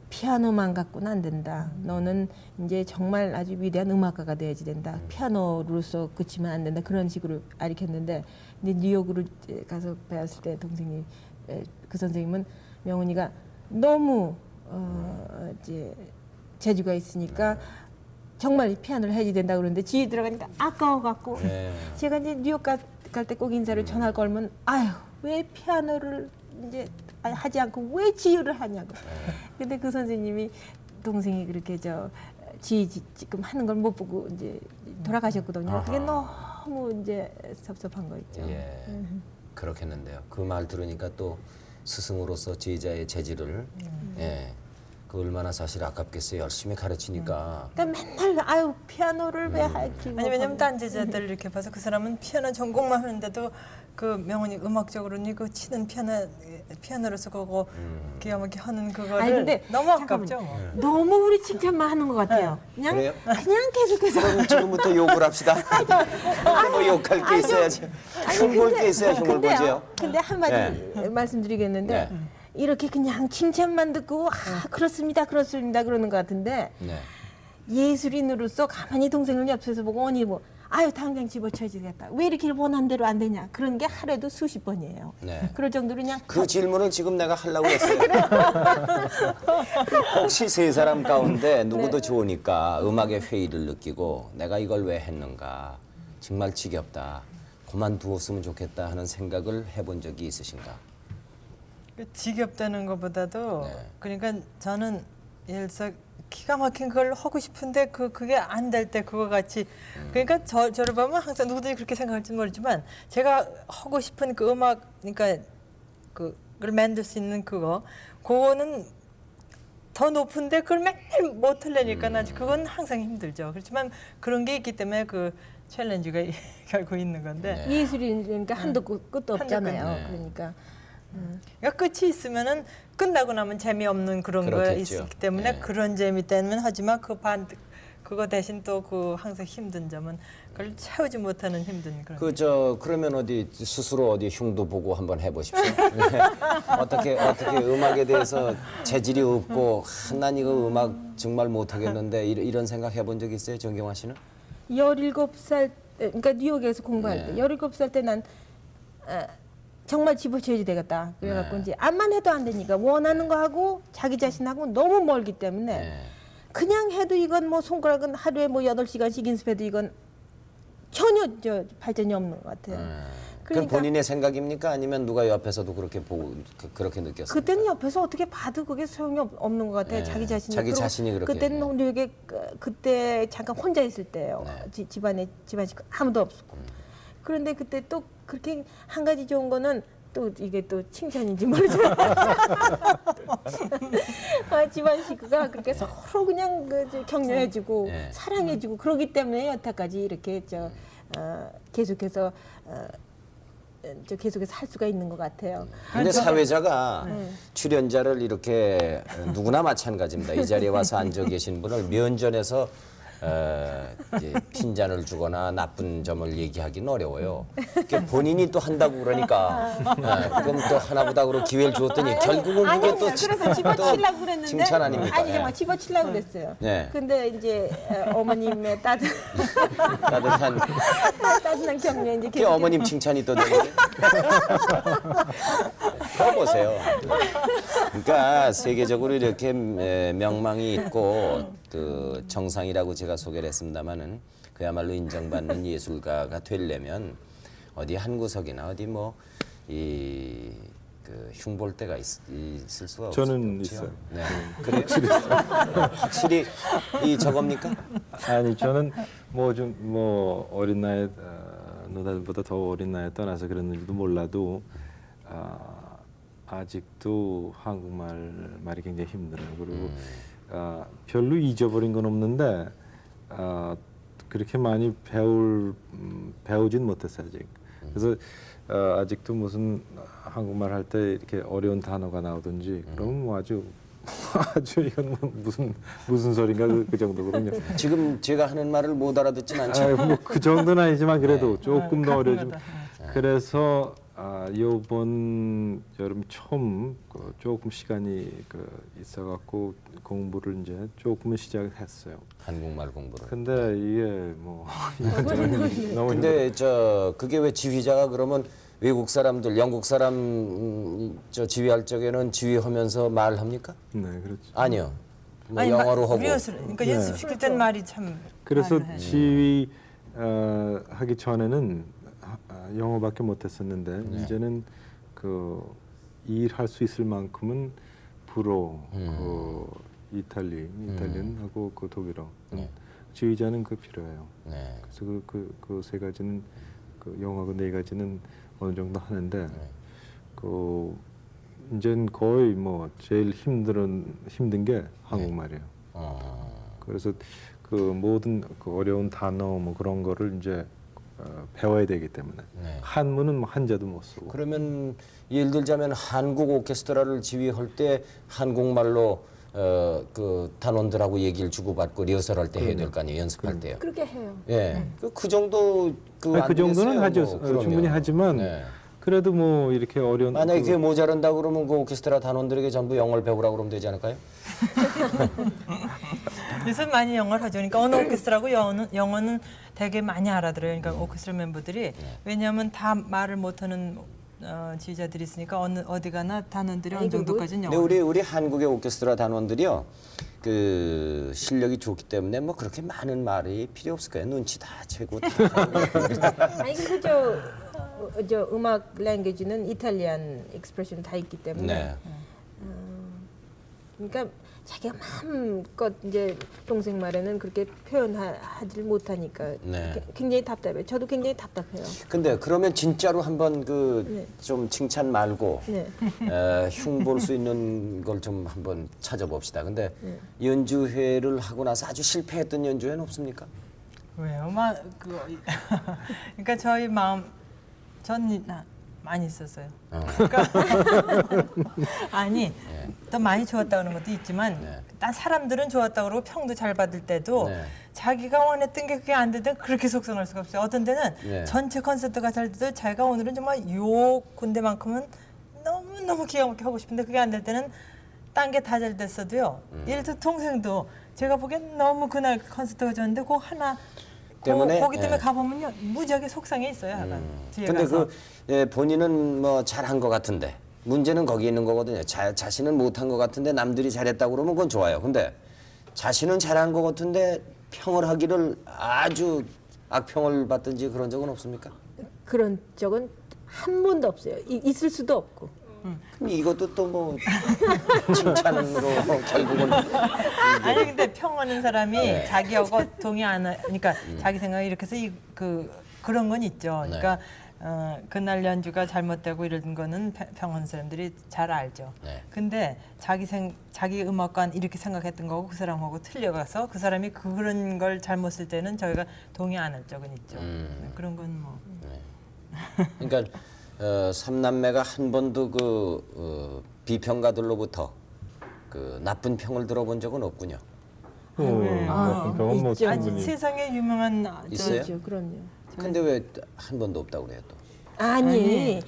피아노만 갖고는 안 된다. 너는 이제 정말 아주 위대한 음악가가 돼야지 된다. 피아노로서 그치면 안 된다. 그런 식으로 가르쳤는데 근데 뉴욕으로 가서 배웠을 때 동생이 그 선생님은 명훈이가 너무 이제 재주가 있으니까 정말 피아노를 해야지 된다 그러는데 지휘 들어가니까 아까워갖고 네. 제가 이제 뉴욕 갈 때 꼭 인사를 전할 걸면 아유 왜 피아노를 이제 하지 않고 왜 지휘를 하냐고. 근데 그 선생님이 동생이 그렇게 지휘 지금 하는 걸 못 보고 이제 돌아가셨거든요. 그게 너무 이제 섭섭한 거 있죠. 예. 그렇겠는데요. 그 말 들으니까 또 스승으로서 제자의 재질을 예. 그 얼마나 사실 아깝겠어요. 열심히 가르치니까. 그러니까 맨날 아유 피아노를 왜 할지. 아니 왜냐면 딴 제자들 이렇게 봐서 그 사람은 피아노 전공만 하는데도 그 명훈이 음악적으로는 이거 치는 피아노로서 그거 기가 막히게 하는 그거를 아니, 근데 너무 아깝죠. 뭐. 너무 우리 칭찬만 하는 것 같아요. 그냥 그래요? 그냥 계속해서. 그럼 지금부터 욕을 합시다. 뭐 욕할 게 있어야지. 흉볼 게 있어야 흉을 보지요. 근데 한마디 말씀드리겠는데 네. 이렇게 그냥 칭찬만 듣고 그렇습니다 그러는 것 같은데 네. 예술인으로서 가만히 동생을 옆에서 보고 언니 뭐 아유 당장 집어쳐야겠다 왜 이렇게 원한 대로 안 되냐 그런 게 하루에도 수십 번이에요. 네. 그럴 정도로 그냥 그 질문을 지금 내가 하려고 했어요. 혹시 세 사람 가운데 누구도 좋으니까 음악의 회의를 느끼고 내가 이걸 왜 했는가 정말 지겹다 그만두었으면 좋겠다 하는 생각을 해본 적이 있으신가? 그 지겹다는 것보다도 네. 그러니까 저는 예를 들어서 기가 막힌 걸 하고 싶은데 그게 안 될 때 그거 같이 그러니까 저를 보면 항상 누구든지 그렇게 생각할지 모르지만 제가 하고 싶은 그 음악 그러니까 그걸 만들 수 있는 그거는 더 높은데 그걸 맨날 못 하려니까 나 그건 항상 힘들죠. 그렇지만 그런 게 있기 때문에 그 챌린지가 결국 있는 건데 네. 예술이니까 한도 끝도 없잖아요. 네. 그러니까 그러니까 끝이 있으면은 끝나고 나면 재미없는 그런 거 그렇겠죠. 있기 때문에 네. 그런 재미 때문에 하지만 그거 대신 또 그 항상 힘든 점은 그걸 채우지 못하는 힘든 그런. 그러면 어디 스스로 어디 흉도 보고 한번 해보십시오. 네. 어떻게 음악에 대해서 재질이 없고 난 이거 음악 정말 못하겠는데 이런 생각 해본 적 있어요, 정경화 씨는? 17살 그러니까 뉴욕에서 공부할 네. 때 17살 때 난 정말 집어쳐야지 되겠다. 그래갖고 네. 이제 암만 해도 안 되니까 원하는 거 하고 자기 자신하고 너무 멀기 때문에 네. 그냥 해도 이건 뭐 손가락은 하루에 뭐 8시간씩 연습해도 이건 전혀 발전이 없는 것 같아요. 그럼 본인의 생각입니까? 아니면 누가 옆에서도 그렇게 보고 그렇게 느꼈어요? 그때는 옆에서 어떻게 봐도 그게 소용이 없는 것 같아요. 네. 자기 자신이. 자기 그리고 자신이 그렇게. 그때는 되게 그때 잠깐 혼자 있을 때예요. 네. 집안 식구 아무도 없었고. 그런데 그때 또 그렇게 한 가지 좋은 거는 또 이게 또 칭찬인지 모르지만 집안 식구가 그렇게 서로 그냥 격려해주고 네. 사랑해주고 그러기 때문에 여태까지 이렇게 계속해서 계속해서 할 수가 있는 것 같아요. 근데 사회자가 출연자를 이렇게 누구나 마찬가지입니다. 이 자리에 와서 앉아 계신 분을 면전에서 이제 핀잔을 주거나 나쁜 점을 얘기하기는 어려워요. 본인이 또 한다고 그러니까 그럼 또 하나보다으로 기회를 주었더니 결국은 그게 또 그래서 집어치려고 그랬는데 칭찬 아닙니까? 아니 예. 정말 집어치려고 그랬어요. 네. 근데 이제 어머님의 따뜻한 따뜻한 격려 이제 그 어머님 칭찬이 또 되는데 보세요. 그러니까 세계적으로 이렇게 명망이 있고 그 정상이라고 제가 소개를 했습니다마는 그야말로 인정받는 예술가가 되려면 어디 한 구석이나 어디 뭐 이 그 흉볼 때가 있을 수가 없죠. 저는 있어요. 네. 그래요? 확실히 이 저겁니까? 아니 저는 뭐 좀 뭐 어린 나이에 너다들보다 더 어린 나이에 떠나서 그랬는지도 몰라도 아직도 한국말 말이 굉장히 힘들어요. 그리고 별로 잊어버린 건 없는데 그렇게 많이 배우진 못했어요 아직. 그래서 아직도 무슨 한국말 할 때 이렇게 어려운 단어가 나오든지 그럼 뭐 아주 이건 뭐 무슨 소린가 그 정도거든요. 지금 제가 하는 말을 못 알아듣진 않죠. 뭐그 정도는 아니지만 그래도 조금 더 어려워지면 가끔가다. 그래서 이번 여름 처음 조금 시간이 있어갖고 공부를 이제 조금은 시작을 했어요. 한국말 공부를. 근데 이게 뭐 너무 근데 그게 왜 지휘자가 그러면 외국 사람들, 영국 사람 지휘할 적에는 지휘하면서 말합니까? 네 그렇죠. 아니요. 뭐 아니, 영어로 하고. 리허설, 그러니까 네. 연습시킬 땐 말이 참 그래서 많이 해요. 지휘 하기 전에는 영어밖에 못했었는데 이제는 그 일할 수 있을 만큼은 불어, 이탈리안하고 그 독일어. 네. 지휘자는 그 필요해요. 네. 그래서 그 세 가지는 그 영어하고 네 가지는 어느 정도 하는데 그 이제는 거의 뭐 제일 힘든 게 한국말이에요. 그래서 그 모든 그 어려운 단어 뭐 그런 거를 이제 배워야 되기 때문에 네. 한문은 뭐 한자도 못 쓰고. 그러면 예를 들자면 한국 오케스트라를 지휘할 때 한국말로 그 단원들하고 얘기를 주고받고 리허설할 때 해야 될 거 아니에요. 연습할 때요. 그렇게 해요. 예. 그 정도 아니, 그 정도는 하죠. 그럼요. 충분히 하지만 네. 그래도 뭐 이렇게 어려운 만약에 그게 모자란다 그러면 그 오케스트라 단원들에게 전부 영어를 배우라고 그러면 되지 않을까요? 요즘 많이 영어를 하죠. 그러니까 어느 오케스트라고 영어는 되게 많이 알아들어요. 그러니까 오케스트라 멤버들이 왜냐하면 다 말을 못하는 지휘자들이 있으니까 어디 가나 단원들이 어느 정도까지는 근데 영어를. 우리 한국의 오케스트라 단원들이요. 그 실력이 좋기 때문에 뭐 그렇게 많은 말이 필요 없을 거예요. 눈치 다 채고. 아니 그저 음악 랭귀지는 이탈리안 익스프레션 다 있기 때문에 네. 그러니까 자기가 마음껏 이제 동생 말에는 그렇게 표현하지를 못하니까 네. 굉장히 답답해요. 저도 굉장히 답답해요. 근데 그러면 진짜로 한번 그 네. 좀 칭찬 말고 네. 흉볼 수 있는 걸 좀 한번 찾아봅시다. 근데 네. 연주회를 하고 나서 아주 실패했던 연주회는 없습니까? 왜요? 그러니까 저희 전 많이 있었어요. 그러니까 아니 더 많이 좋았다 그러는 것도 있지만 네. 딴 사람들은 좋았다 그러고 평도 잘 받을 때도 네. 자기가 원했던 게 그게 안 되든 그렇게 속상할 수가 없어요. 어떤 때는 네. 전체 콘서트가 잘 돼도 자기가 오늘은 정말 요 군데만큼은 너무 기가 막히게 하고 싶은데 그게 안 될 때는 딴 게 다 잘 됐어도요. 예를 들어 동생도 제가 보기엔 너무 그날 콘서트가 좋았는데 그 하나 때문에. 거기 때문에 예. 가보면요 무지하게 속상해 있어요. 약간 뒤에 근데 가서. 본인은 뭐 잘한 것 같은데 문제는 거기 있는 거거든요. 자신은 못한 것 같은데 남들이 잘했다고 그러면 그건 좋아요. 근데 자신은 잘한 것 같은데 평을 하기를 아주 악평을 받든지 그런 적은 없습니까? 그런 적은 한 번도 없어요. 있을 수도 없고. 그럼 이것도 또 뭐 칭찬으로 결국은 아니 근데 평하는 사람이 네. 자기하고 동의 안 하니까 자기 생각이 이렇게 해서 그런 건 있죠. 네. 그러니까 그날 연주가 잘못되고 이런 거는 평하는 사람들이 잘 알죠. 네. 근데 자기 음악관 이렇게 생각했던 거고 그 사람하고 틀려가서 그 사람이 그런 걸 잘못 쓸 때는 저희가 동의 안 할 적은 있죠. 그런 건 뭐. 그러니까 삼남매가 한 번도 비평가들로부터 그 나쁜 평을 들어본 적은 없군요. 나쁜 평은 뭐 있죠. 아니, 충분히. 세상에 유명한 있어요? 그렇죠, 그럼요. 근데 왜 한 번도 없다고 그래요 또? 아니,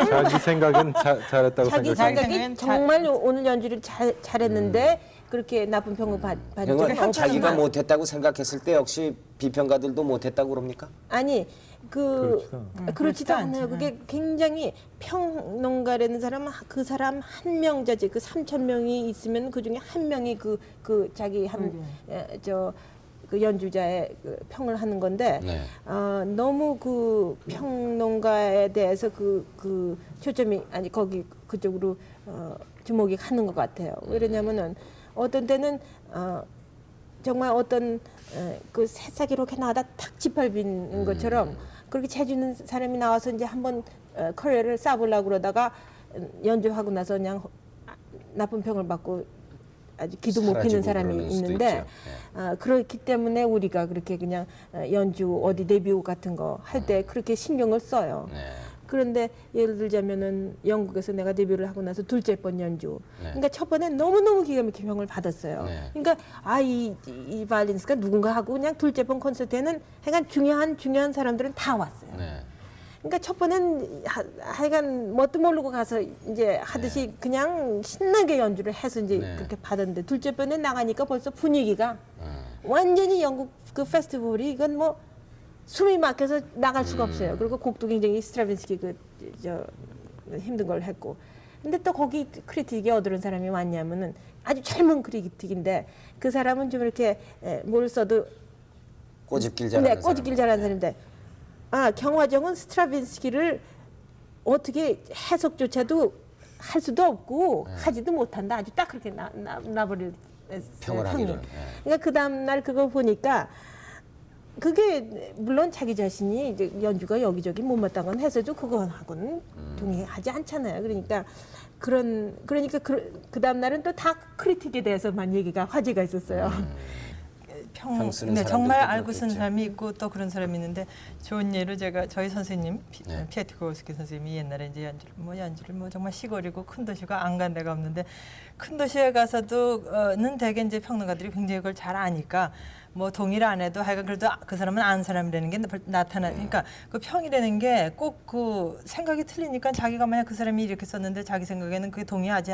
자기 생각은 잘했다고 자기 생각하는. 생각이 정말 오늘 연주를 잘했는데 그렇게 나쁜 평을 받은 적은 그러니까 없지만 자기가 못했다고 생각했을 때 역시 비평가들도 못했다고 그럽니까? 아니 그렇지도 그렇지도 그렇지도 않아요. 않죠. 그게 굉장히 평론가라는 사람은 그 사람 한 명자지 그 3,000명이 있으면 그 중에 한 명이 그 자기 그 연주자의 그 평을 하는 건데 네. 너무 그 평론가에 대해서 그 초점이 아니 거기 그쪽으로 주목이 가는 것 같아요. 왜냐면은 어떤 때는 정말 어떤 그 새싹이 이렇게 나다 탁 짓밟힌 것처럼 그렇게 재주있는 사람이 나와서 이제 한번 커리어를 쌓아보려고 그러다가 연주하고 나서 그냥 나쁜 평을 받고 아주 기도 못 피는 사라지고 사람이 그러는 수도 있는데 있죠. 그렇기 때문에 우리가 그렇게 그냥 연주 어디 데뷔 같은 거 할 때 그렇게 신경을 써요. 네. 그런데 예를 들자면은 영국에서 내가 데뷔를 하고 나서 둘째 번 연주. 네. 그러니까 첫 번에 너무너무 기가 막히게 평을 받았어요. 네. 그러니까 이 바이올리니스트가 누군가 하고 그냥 둘째 번 콘서트에는 하여간 중요한 사람들은 다 왔어요. 네. 그러니까 첫 번엔 하여간 뭣도 모르고 가서 이제 하듯이 그냥 신나게 연주를 해서 이제 네. 그렇게 받았는데 둘째 번에 나가니까 벌써 분위기가 완전히 영국 그 페스티벌이 이건 뭐 숨이 막혀서 나갈 수가 없어요. 그리고 곡도 굉장히 스트라빈스키 힘든 걸 했고. 근데 또 거기 크리틱이 어떤 사람이 왔냐면은 아주 젊은 크리틱인데 그 사람은 좀 이렇게 뭘 써도 꼬집길 잘하는 네, 꼬집길 사람. 잘하는 사람인데 경화정은 스트라빈스키를 어떻게 해석조차도 할 수도 없고 하지도 못한다. 아주 딱 그렇게 나버릴 평을 평이. 하기는. 그러니까 그 다음 날 그거 보니까 그게 물론 자기 자신이 이제 연주가 여기저기 못마땅한 해서도 그거하고는 동의하지 않잖아요. 그러니까 그 다음 날은 또 다 크리틱에 대해서만 얘기가 화제가 있었어요. 평 쓰는 네, 사람들도 정말 알고 쓰는 그렇겠죠. 사람이 있고 또 그런 사람이 있는데 좋은 예로 제가 저희 선생님 네. 피에트코스키 선생님이 옛날에 이제 연주를 뭐 정말 시골이고 큰 도시가 안 간 데가 없는데 큰 도시에 가서도는 대개 이제 평론가들이 굉장히 그걸 잘 아니까 뭐 동의를 안 해도 하여간 그래도 그 사람은 아는 사람이라는 게 나타나. 그러니까 그 평이라는 게 꼭 그 생각이 틀리니까 자기가 만약 그 사람이 이렇게 썼는데 자기 생각에는 그게 동의하지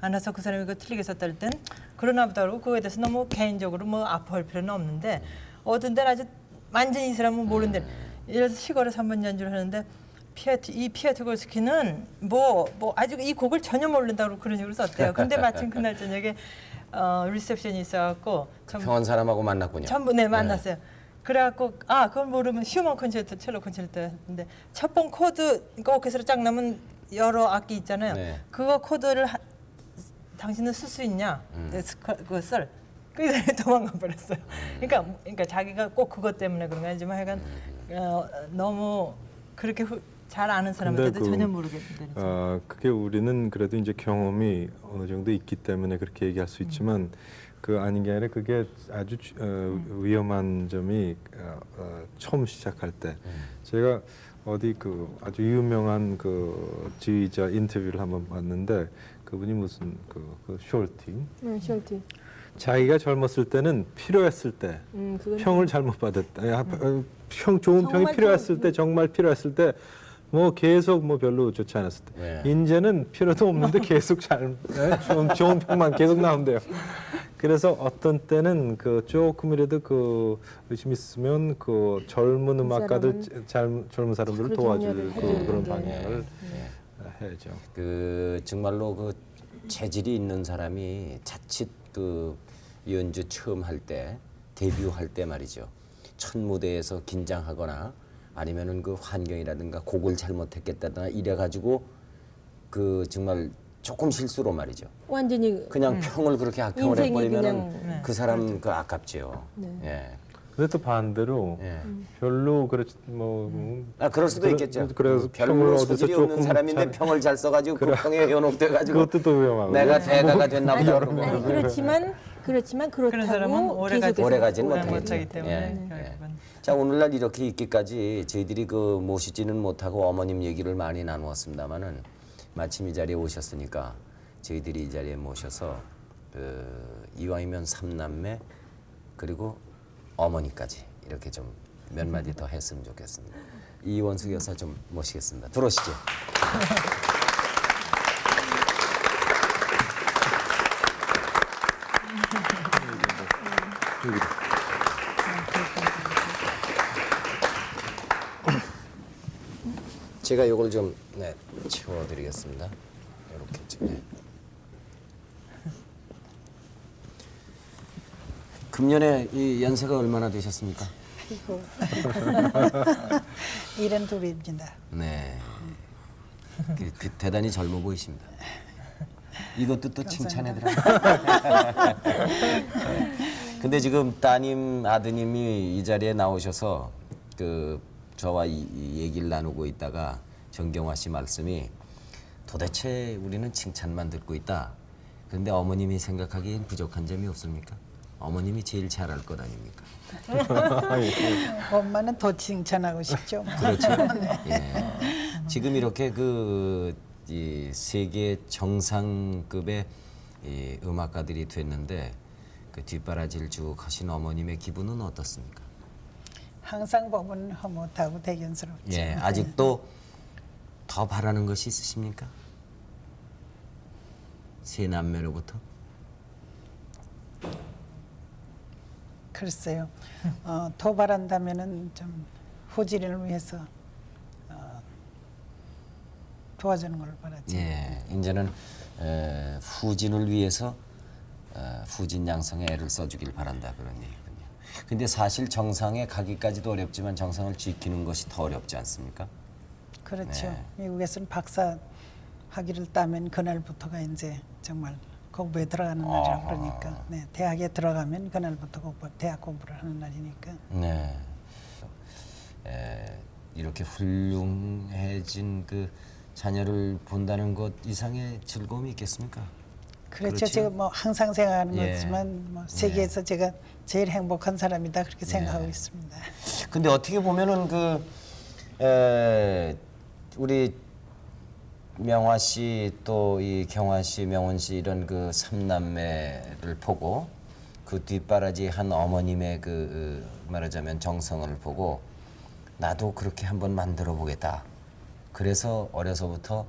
않아서 그 사람이 그 틀리게 썼다 할 땐 그러나 보다 그러고 그거에 대해서 너무 개인적으로 뭐 아파할 필요는 없는데 어떤 데는 아주 완전히 이 사람은 모르는데 예를 들어서 시골에서 한 번 연주를 하는데 피에트고스키는 뭐 아주 이 곡을 전혀 모른다고 그런 식으로 썼대요. 근데 마침 그날 저녁에 리셉션이 있어갖고 평한 사람하고 만났군요. 전부 만났어요. 그래갖고 그걸 모르면 슈먼 콘체르토 첼로 콘체르토 했는데 첫 번 코드 그러니까 오케스트라 짝 나면 여러 악기 있잖아요. 네. 그거 코드를 당신은 쓸 수 있냐? 그거 쓸. 그 사람이 도망가 버렸어요. 그러니까 자기가 꼭 그것 때문에 그런 거 아니지만 하여간 너무 그렇게 잘 아는 사람한테도 근데 전혀 모르겠는데. 그게 우리는 그래도 이제 경험이 어느 정도 있기 때문에 그렇게 얘기할 수 있지만 그 아닌 게 아니라 그게 아주 위험한 점이 처음 시작할 때 제가 어디 그 아주 유명한 그 지휘자 인터뷰를 한번 봤는데 그분이 무슨 그 숄티 숄티. 자기가 젊었을 때는 필요했을 때 그건 평을 잘못 받았다. 좋은 평이 정말 필요했을 때 정말 필요했을 때 뭐 계속 뭐 별로 좋지 않았을 때 네. 이제는 필요도 없는데 계속 좋은 평만 계속 나온대요. 그래서 어떤 때는 그 조금이라도 그 의심 있으면 그 젊은 음악가들, 젊은 사람들을 그 도와줄 격려를 해주는 그런 게. 방향을 해야죠. 그 정말로 그 재질이 있는 사람이 자칫 그 연주 처음 할 때 데뷔할 때 말이죠. 첫 무대에서 긴장하거나 아니면은 그 환경이라든가 곡을 잘못했겠다거나 이래 가지고 그 정말 조금 실수로 말이죠. 완전히 그냥 평을 그렇게 악평을 인생이 해버리면은 그냥 그 사람 그 아깝지요. 예. 근데 또 반대로 예. 별로 그렇지 뭐 그럴 수도 있겠죠. 그래서 별로 평을 어디서 소질이 없는 조금 사람인데 잘- 평을 잘 써가지고 그 평에 현혹돼가지고 그것도 또 위험하고 내가 대가가 됐나 보다 그러고. 아니, 그렇지만 그런 사람은 그렇다고 오래 계속해서 오래 가지는 오래 못하겠죠. 못하기 때문에 예, 결국은. 자, 오늘날 이렇게 있기까지 저희들이 그 모시지는 못하고 어머님 얘기를 많이 나누었습니다만은 마침 이 자리에 오셨으니까 저희들이 이 자리에 모셔서 그 이왕이면 삼남매 그리고 어머니까지 이렇게 좀 몇 마디 더 했으면 좋겠습니다. 이원숙 여사 좀 모시겠습니다. 들어오시죠. 제가 이걸 좀 치워드리겠습니다. 이렇게 좀. 네. 금년에 이 연세가 얼마나 되셨습니까? 아이고. 72입니다. 네. 그 대단히 젊어 보이십니다. 이것도 또 칭찬해드려요. 근데 지금 따님, 아드님이 이 자리에 나오셔서 그 저와 이 얘기를 나누고 있다가 정경화 씨 말씀이 도대체 우리는 칭찬만 듣고 있다. 근데 어머님이 생각하기엔 부족한 점이 없습니까? 어머님이 제일 잘할 것 아닙니까? 엄마는 더 칭찬하고 싶죠. 그렇죠. 예. 지금 이렇게 이 세계 정상급의 이 음악가들이 됐는데 그 뒷바라지를 쭉 하신 어머님의 기분은 어떻습니까? 항상 보면 허무하고 대견스럽죠. 예, 아직도 더 바라는 것이 있으십니까? 세 남매로부터? 글쎄요. 더 바란다면은 좀 후지를 위해서 도와주는 걸 바라죠. 예, 이제는 후진을 위해서 후진 양성에 애를 써주길 바란다 그런 얘기군요. 근데 사실 정상에 가기까지도 어렵지만 정상을 지키는 것이 더 어렵지 않습니까? 그렇죠. 네. 미국에서는 박사 학위를 따면 그날부터가 이제 정말 공부에 들어가는 날이라고 그러니까 네, 대학에 들어가면 그날부터 대학 공부를 하는 날이니까. 네. 이렇게 훌륭해진 그 자녀를 본다는 것 이상의 즐거움이 있겠습니까? 그렇죠. 그렇죠? 제가 뭐 항상 생각하는 예. 거지만 뭐 세계에서 제가 제일 행복한 사람이다 그렇게 생각하고 있습니다. 근데 어떻게 보면은 우리 명화 씨 또 이 경화 씨, 명훈 씨 이런 그 삼남매를 보고 그 뒷바라지 한 어머님의 말하자면 정성을 보고 나도 그렇게 한번 만들어 보겠다. 그래서 어려서부터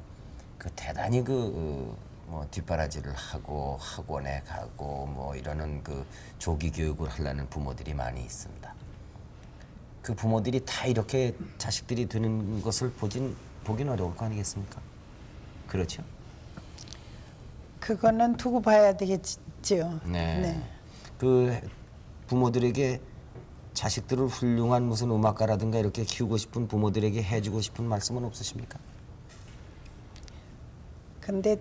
그 대단히 뭐 뒷바라지를 하고 학원에 가고 뭐 이러는 그 조기 교육을 하려는 부모들이 많이 있습니다. 그 부모들이 다 이렇게 자식들이 되는 것을 보긴 어려울 거 아니겠습니까? 그렇죠? 그거는 두고 봐야 되겠죠. 네. 그 부모들에게 자식들을 훌륭한 무슨 음악가라든가 이렇게 키우고 싶은 부모들에게 해주고 싶은 말씀은 없으십니까? 근데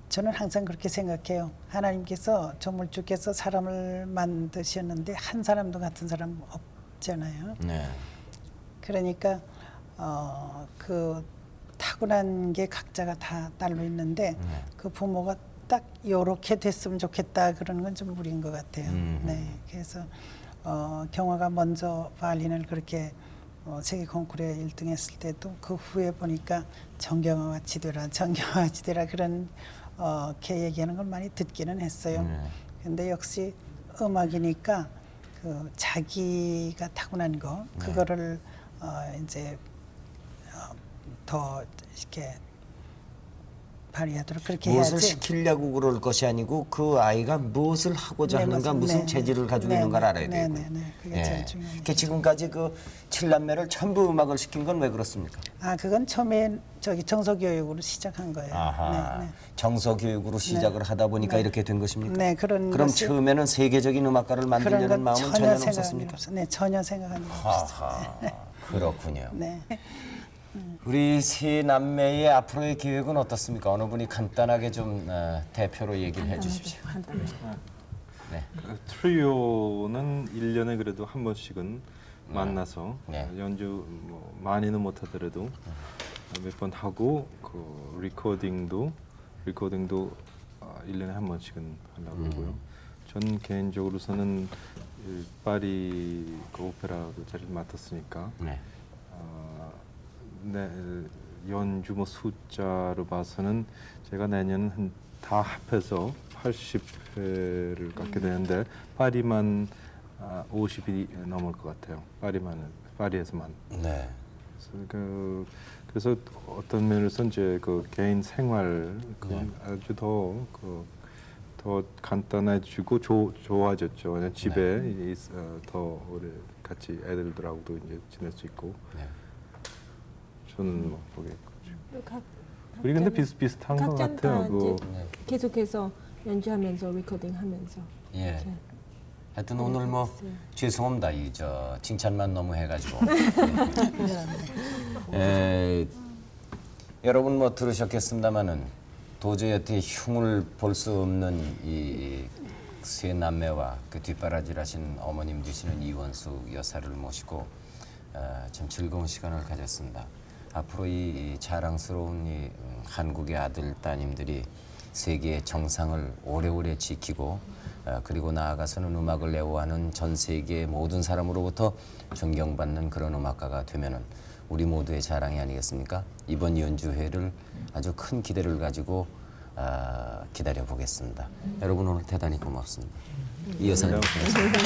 저는 항상 그렇게 생각해요. 하나님께서 조물주께서 사람을 만드셨는데 한 사람도 같은 사람 없잖아요. 네. 그러니까 그 타고난 게 각자가 다 딸로 있는데 그 부모가 딱 요렇게 됐으면 좋겠다 그러는 건 좀 무리인 것 같아요. 네, 그래서 경화가 먼저 바이올린을 그렇게 세계 콩쿠르에 1등했을 때도 그 후에 보니까 정경화 같이 되라, 정경화 같이 되라 그런 걔 얘기하는 걸 많이 듣기는 했어요. 근데 역시 음악이니까 그 자기가 타고난 거 그거를 이제 더 이렇게 발휘하도록 그렇게 무엇을 해야지. 시키려고 그럴 것이 아니고 그 아이가 무엇을 하고자 네, 하는가, 맞습니다. 무슨 네, 재질을 가지고 네, 있는 걸 네, 알아야 네, 되고요. 네, 네. 그게 제일 중요한 그러니까 지금까지 그 7남매를 전부 음악을 시킨 건 왜 그렇습니까? 그건 처음에 저기 정서교육으로 시작한 거예요. 아하, 네, 정서 교육으로 시작을 하다 보니까 이렇게 된 것입니까? 네, 그런 그럼 것이- 처음에는 세계적인 음악가를 그런 만들려는 건 마음은 전혀 생각이 없었습니까? 없어요. 네, 전혀 생각한 적 없었어요. 아하, 그렇군요. 네. 우리 세 남매의 앞으로의 계획은 어떻습니까? 어느 분이 간단하게 좀 대표로 얘기를 해주십시오. 네. 트리오는 1년에 그래도 한 번씩은 만나서 네. 연주 뭐 많이는 못하더라도 몇 번 하고 그 리코딩도 1년에 한 번씩은 하려고 그러고요. 전 개인적으로서는 파리 그 오페라도 자리를 맡았으니까 네. 네, 연주 뭐 숫자로 봐서는 제가 내년은 다 합해서 80회를 갖게 되는데 파리만 50이 넘을 것 같아요. 파리에서만. 네. 그래서 어떤 면에서 이제 그 개인 생활 네. 아주 더 간단해지고 좋아졌죠. 그냥 집에 네. 더 오래 같이 애들들하고도 이제 지낼 수 있고. 네. 저는 뭐 보겠고. 우리 근데 비슷한 것 각자는 같아요. 다 그 이제 계속해서 연주하면서 리코딩하면서 예. 하여튼 오늘 뭐 죄송합니다. 이 저 칭찬만 너무 해가지고. 여러분 뭐 들으셨겠습니다마는 도저히 어떻게 흉을 볼 수 없는 이 세 남매와 그 뒷바라지라신 어머님 되시는 이원수 여사를 모시고 참 즐거운 시간을 가졌습니다. 앞으로 이 자랑스러운 이 한국의 아들 따님들이 세계의 정상을 오래오래 지키고 그리고 나아가서는 음악을 애호하는 전 세계의 모든 사람으로부터 존경받는 그런 음악가가 되면은 우리 모두의 자랑이 아니겠습니까? 이번 연주회를 아주 큰 기대를 가지고 기다려 보겠습니다. 여러분 오늘 대단히 고맙습니다. 이 여사님 고맙습니다.